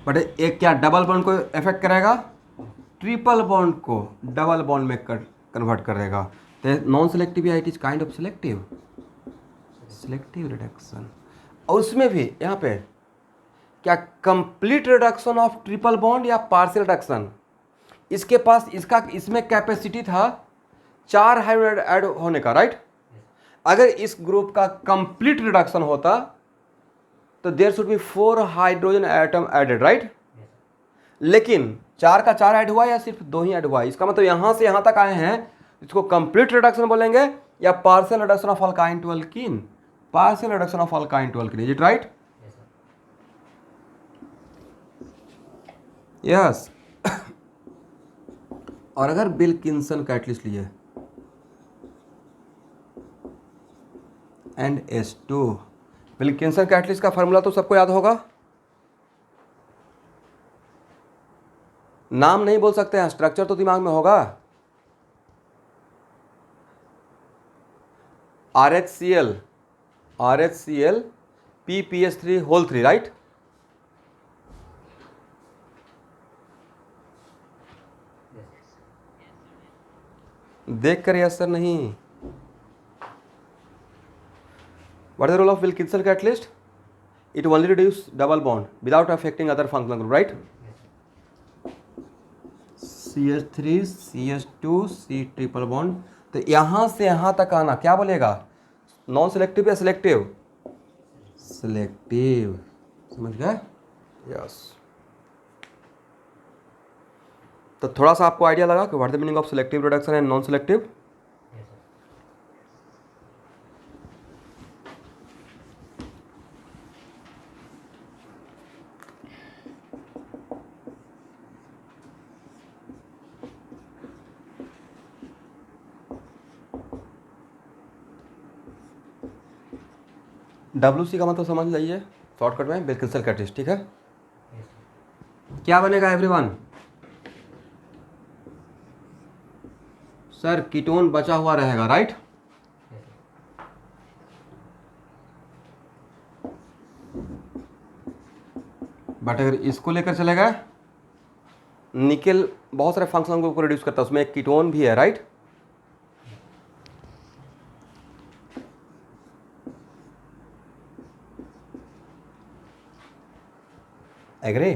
बट एक क्या डबल बॉन्ड को इफेक्ट करेगा? ट्रिपल बॉन्ड को डबल बॉन्ड में कन्वर्ट करेगा। तो नॉन सिलेक्टिव या it is kind of selective, selective reduction. और उसमें भी यहाँ पे क्या complete reduction of triple bond या पार्शियल रिडक्शन? इसके पास इसमें कैपेसिटी था 4 हाइड्रोजन ऐड होने का, राइट? अगर इस ग्रुप का कंप्लीट रिडक्शन होता तो there should be 4 hydrogen atom added, right. लेकिन 4 का 4 ऐड हुआ या सिर्फ 2 ही ऐड हुआ? इसका मतलब यहाँ से यहाँ तक आए हैं, इसको कंप्लीट रिडक्शन बोलेंगे या partial reduction of alkyne to alkene? Partial reduction of alkyne to alkene, is it right? Yes. और अगर विल्किंसन कैटलिस्ट लिए एंड H2, विल्किंसन कैटलिस्ट का फार्मूला तो सबको याद होगा, नाम नहीं बोल सकते हैं, स्ट्रक्चर तो दिमाग में होगा। RHCl PPH3 whole 3, right. देख कर यस सर नहीं। What is the role of Wilkinson catalyst? It only reduces double bond without affecting other functional group, right? CH3 CH2 C triple bond. तो यहां से यहां तक आना क्या बोलेगा? नॉन सिलेक्टिव या सिलेक्टिव? सिलेक्टिव, समझ गए? यस। तो थोड़ा सा आपको आइडिया लगा कि what the meaning of selective reduction and non selective. WC का मतलब समझ लीजिए शॉर्टकट में, विल्किंसन कैटलिस्ट, ठीक है। क्या बनेगा एवरीवन? सर कीटोन बचा हुआ रहेगा, राइट। बट अगर इसको लेकर चले गए, निकेल बहुत सारे फंक्शन ग्रुप को रिड्यूस करता है, उसमें एक कीटोन भी है, राइट। एग्री?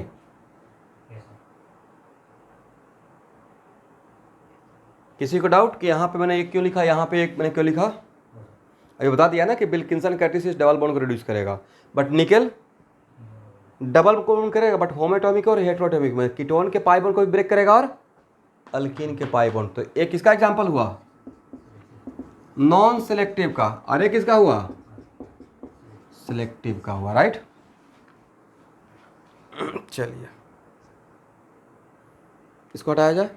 किसी को डाउट कि यहाँ पे मैंने एक क्यों लिखा, यहाँ पे एक मैंने क्यों लिखा? अभी बता दिया ना कि विल्किंसन कैटलिस्ट डबल बॉन्ड को रिड्यूस करेगा, बट निकेल डबल बॉन्ड करेगा, बट होमोएटॉमिक और हेटेरोटॉमिक में कीटोन के पाई बॉन्ड को भी ब्रेक करेगा और अल्कीन के पाई बॉन्ड। तो एक किसका एग्जांपल हुआ? नॉन सिलेक्टिव का, और एक किसका हुआ? सिलेक्टिव का हुआ, राइट। चलिए इसको हटाया जाए।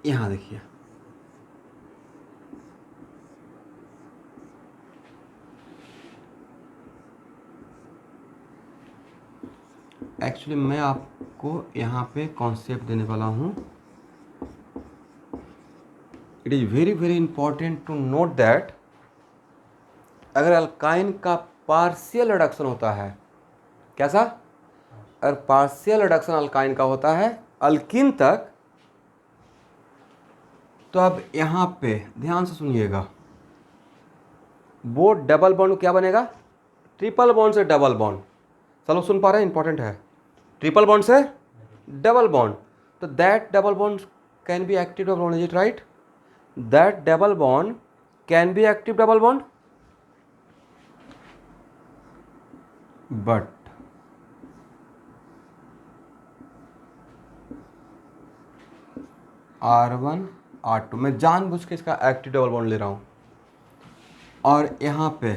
यहां देखिए, एक्चुअली मैं आपको यहाँ पे कॉन्सेप्ट देने वाला हूँ। It is very very important to note that अगर अल्काइन का पार्शियल रिडक्शन होता है, कैसा? अगर पार्शियल रिडक्शन अल्काइन का होता है अल्कीन तक, तो अब यहाँ पे ध्यान से सुनिएगा, वो डबल बॉन्ड क्या बनेगा? ट्रिपल बॉन्ड से डबल बॉन्ड। चलो सुन पा रहे हैं, इंपॉर्टेंट है। ट्रिपल बॉन्ड से डबल बॉन्ड, तो that double bond can be active double bond, is it right? That double bond can be active double bond, but R1 R2, मैं जानबूझ के इसका एक्टिव डबल बॉन्ड ले रहा हूं। और यहाँ पे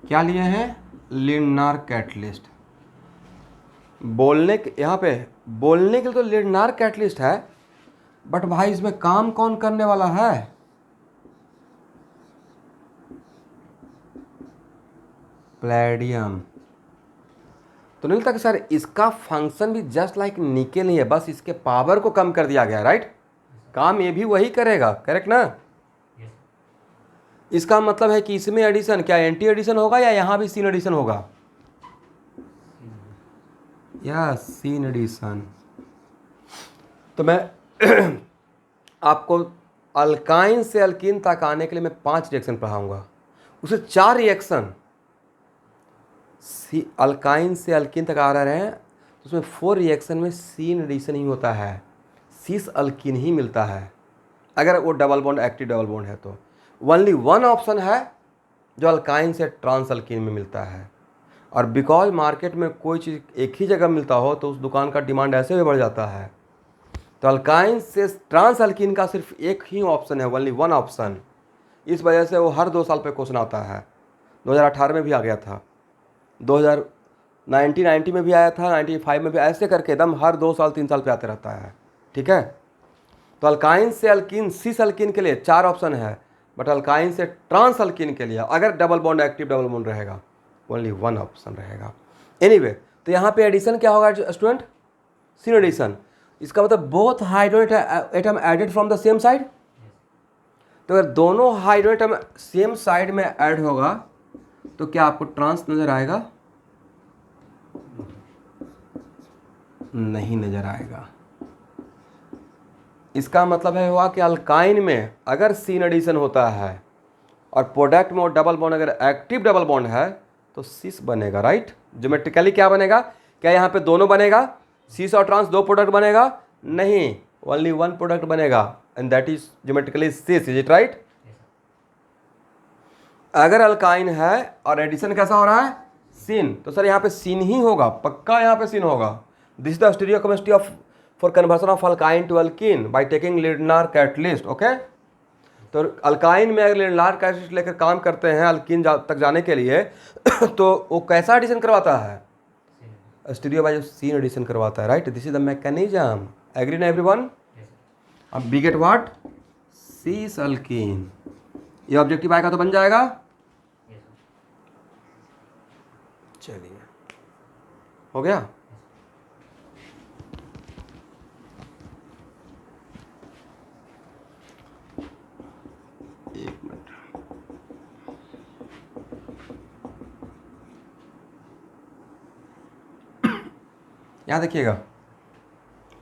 क्या लिए हैं? लिन्नार कैटलिस्ट। बोलने के यहाँ पे बोलने के लिए तो लिन्नार कैटलिस्ट है, बट भाई इसमें काम कौन करने वाला है? प्लेडियम। तो नहीं लगता कि सर इसका फंक्शन भी जस्ट लाइक निकेल ही है, बस इसके पावर को कम कर दिया गया, राइट? काम ये भी वही करेगा, करेक्ट ना? इसका मतलब है कि इसमें एडिशन क्या एंटी एडिशन होगा या यहाँ भी सीन एडिशन होगा? या सीन एडिशन। तो मैं आपको अल्काइन से अल्कीन तक आने के लिए मैं 5 रिएक्शन पढ़ाऊंगा, उसे 4 रिएक्शन अल्काइन से अल्कीन तक आ रहे हैं, तो उसमें 4 रिएक्शन में सीन एडिशन ही होता है, सीस अल्कीन ही मिलता है अगर वो double bond active double bond है। तो ओनली 1 ऑप्शन है जो अल्काइन से ट्रांस अल्कीन में मिलता है। और बिकॉज मार्केट में कोई चीज़ एक ही जगह मिलता हो तो उस दुकान का डिमांड ऐसे भी बढ़ जाता है। तो अल्काइन से ट्रांस अल्कीन का सिर्फ एक ही ऑप्शन है, ओनली 1 ऑप्शन। इस वजह से वो हर 2 साल पे क्वेश्चन आता है। 2018 में भी आ गया था, 1990 में भी आया था, 95 में भी, ऐसे करके एकदम हर 2 साल 3 साल पे आते रहता है। ठीक है। तो अल्काइन से अल्कीन सिस अल्कीन के लिए 4 ऑप्शन है, बट अल्काइन से ट्रांस अल्कीन के लिए अगर double bond active double bond रहेगा ओनली 1 ऑप्शन रहेगा। एनीवे, तो यहाँ पे एडिशन क्या होगा स्टूडेंट? Scene addition. इसका मतलब both hydrogen atom added from the same side. तो अगर दोनों हाइड्रोजन एटम सेम साइड में ऐड होगा तो क्या आपको ट्रांस नजर आएगा? नहीं नजर आएगा। इसका मतलब है हुआ कि अल्काइन में अगर सीन एडिशन होता है और प्रोडक्ट में डबल बॉन्ड अगर एक्टिव डबल बॉन्ड है तो सिस बनेगा, राइट। ज्योमेट्रिकली क्या बनेगा? क्या यहाँ पे दोनों बनेगा? सिस और ट्रांस 2 प्रोडक्ट बनेगा? नहीं, ओनली 1 प्रोडक्ट बनेगा, and that is geometrically cis. Is it right? अगर अल्काइन है और एडिशन कैसा हो रहा है? सीन, तो सर यहाँ पे सीन ही होगा, पक्का यहाँ पे सीन होगा। This is the stereochemistry of for conversion of alkyne to alkene by taking Lindlar catalyst. Okay, तो अल्काइन में अगर लिडनार कैटलिस्ट लेकर काम करते हैं अल्कीन तक जाने के लिए तो वो कैसा एडिशन करवाता है? स्टीरियो बाय सीन एडिशन करवाता है, right. This is the mechanism. Agree ना एवरीवन? अब we get what? Cis alkene. ये ऑब्जेक्टिव आएगा तो बन जाएगा। चलिए, हो गया। एक मिनट, यहाँ देखिएगा,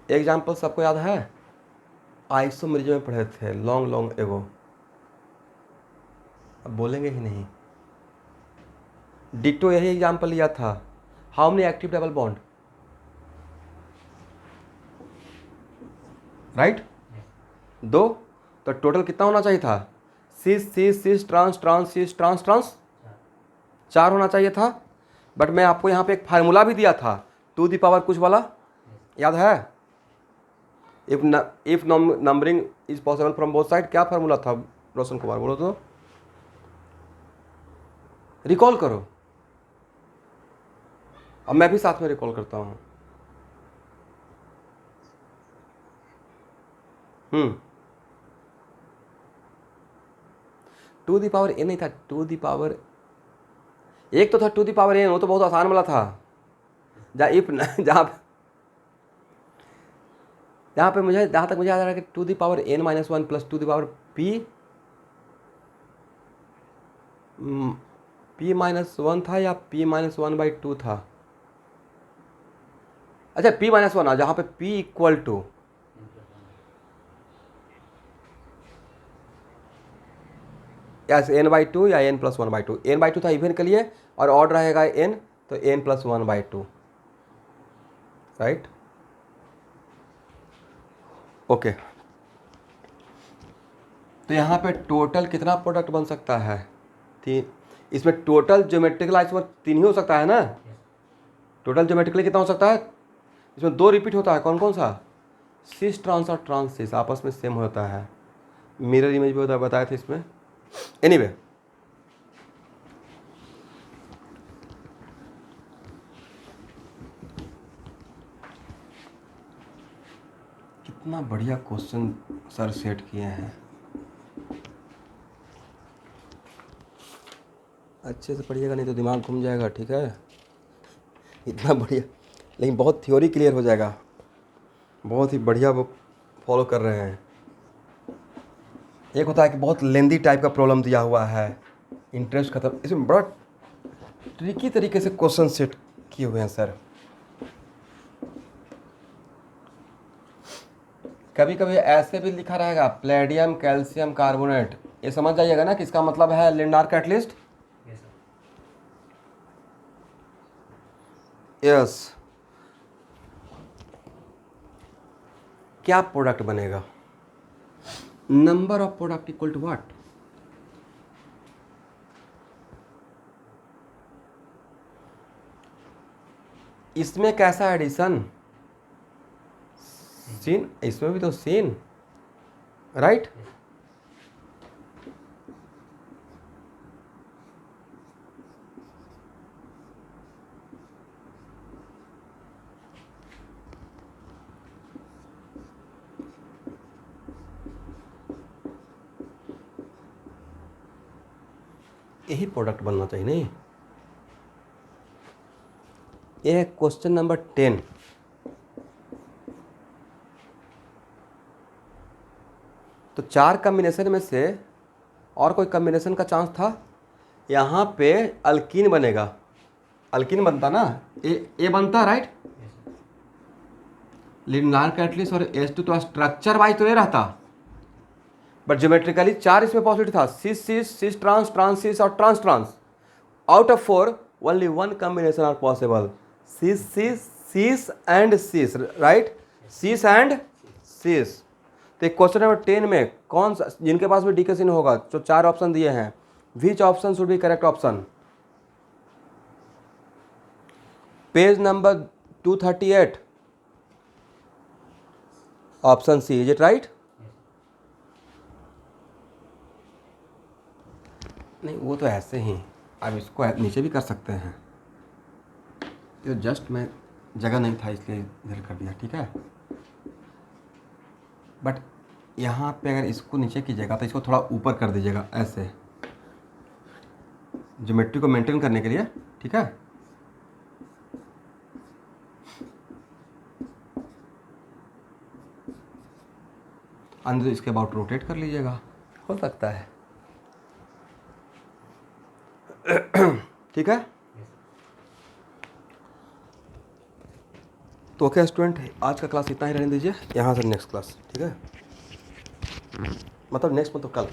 एग्जाम्पल सबको याद है? आइसोमेरिज्म में पढ़े थे लॉन्ग लॉन्ग एगो। अब बोलेंगे ही नहीं। डिक्टो यही एग्जाम्पल लिया था। How many active double bond? Right, 2। तो टोटल कितना होना चाहिए था? Cis cis cis trans trans cis trans trans 4 होना चाहिए था। बट मैं आपको यहाँ पे एक फार्मूला भी दिया था, टू दी पावर कुछ वाला, याद है? If numbering is possible from both side. क्या फार्मूला था रोशन कुमार, बोलो तो, रिकॉल करो। अब मैं भी साथ में रिकॉल करता हूँ। टू दी पावर एन नहीं था, टू दी पावर एक तो था, टू दी पावर एन, वो तो बहुत आसान वाला था। जहाँ पे मुझे, जहाँ तक मुझे याद आ रहा है कि to the power n minus 1 plus to the power p minus 1 था या p माइनस 1/2 था। अच्छा, p माइनस 1, जहाँ पे p इक्वल टू या n/2 या n प्लस 1/2। n/2 था इवन के लिए और ऑड रहेगा n, तो n प्लस 1/2, राइट। ओके, तो यहाँ पे टोटल कितना प्रोडक्ट बन सकता है? 3। इसमें टोटल ज्योमेट्रिकल आइसोमर 3 ही हो सकता है ना। टोटल ज्योमेट्रिकली कितना हो सकता है? इसमें 2 रिपीट होता है, कौन कौन सा? सिस ट्रांस और ट्रांस सिस आपस में सेम होता है। मिरर इमेज भी होता बताया था इसमें। एनीवे, कितना बढ़िया क्वेश्चन सर सेट किए हैं, अच्छे से पढ़िएगा नहीं तो दिमाग घूम जाएगा, ठीक है। इतना बढ़िया, लेकिन बहुत थ्योरी क्लियर हो जाएगा। बहुत ही बढ़िया वो फॉलो कर रहे हैं। एक होता है कि बहुत लेंदी टाइप का प्रॉब्लम दिया हुआ है, इंटरेस्ट खत्म, इसमें बड़ा ट्रिकी तरीके से क्वेश्चन सेट किए हुए हैं सर। कभी कभी ऐसे भी लिखा रहेगा प्लेडियम कैल्शियम कार्बोनेट, ये समझ जाइएगा ना कि इसका मतलब है लिंडार कैटलिस्ट। यस। क्या प्रोडक्ट बनेगा? Number of product equal to what? इसमें कैसा एडिशन? सीन, इसमें भी तो सीन, राइट? यही प्रोडक्ट बनना चाहिए नहीं? ये है क्वेश्चन नंबर 10। तो 4 कॉम्बिनेशन में से और कोई कॉम्बिनेशन का चांस था? यहाँ पे अल्कीन बनेगा, अल्कीन बनता ना, ए बनता, राइट? लिंडार कैटलिस्ट और H2 तो स्ट्रक्चर वाइज तो ये रहता, बट ज्योमेट्रिकली 4 इसमें पॉसिबिलिटी था, cis cis cis trans trans cis और trans trans. Out of 4 only 1 combination are possible, cis cis cis and cis, right? Cis and cis. तो question number 10 में कौन सा, जिनके पास भी डिकेसिन होगा, जो 4 ऑप्शन दिए हैं, which option should be correct option? Page number 238, option C, is it right? नहीं, वो तो ऐसे ही, अब इसको नीचे भी कर सकते हैं, तो जस्ट मैं जगह नहीं था इसलिए इधर कर दिया, ठीक है? बट यहाँ पे अगर इसको नीचे कीजिएगा तो इसको थोड़ा ऊपर कर दीजिएगा ऐसे, ज्योमेट्री को मेंटेन करने के लिए, ठीक है? अंदर इसके अबाउट रोटेट कर लीजिएगा, हो सकता है, ठीक है? तो ओके स्टूडेंट, आज का क्लास इतना ही रहने दीजिए, यहाँ से नेक्स्ट क्लास, ठीक है? मतलब नेक्स्ट मतलब कल।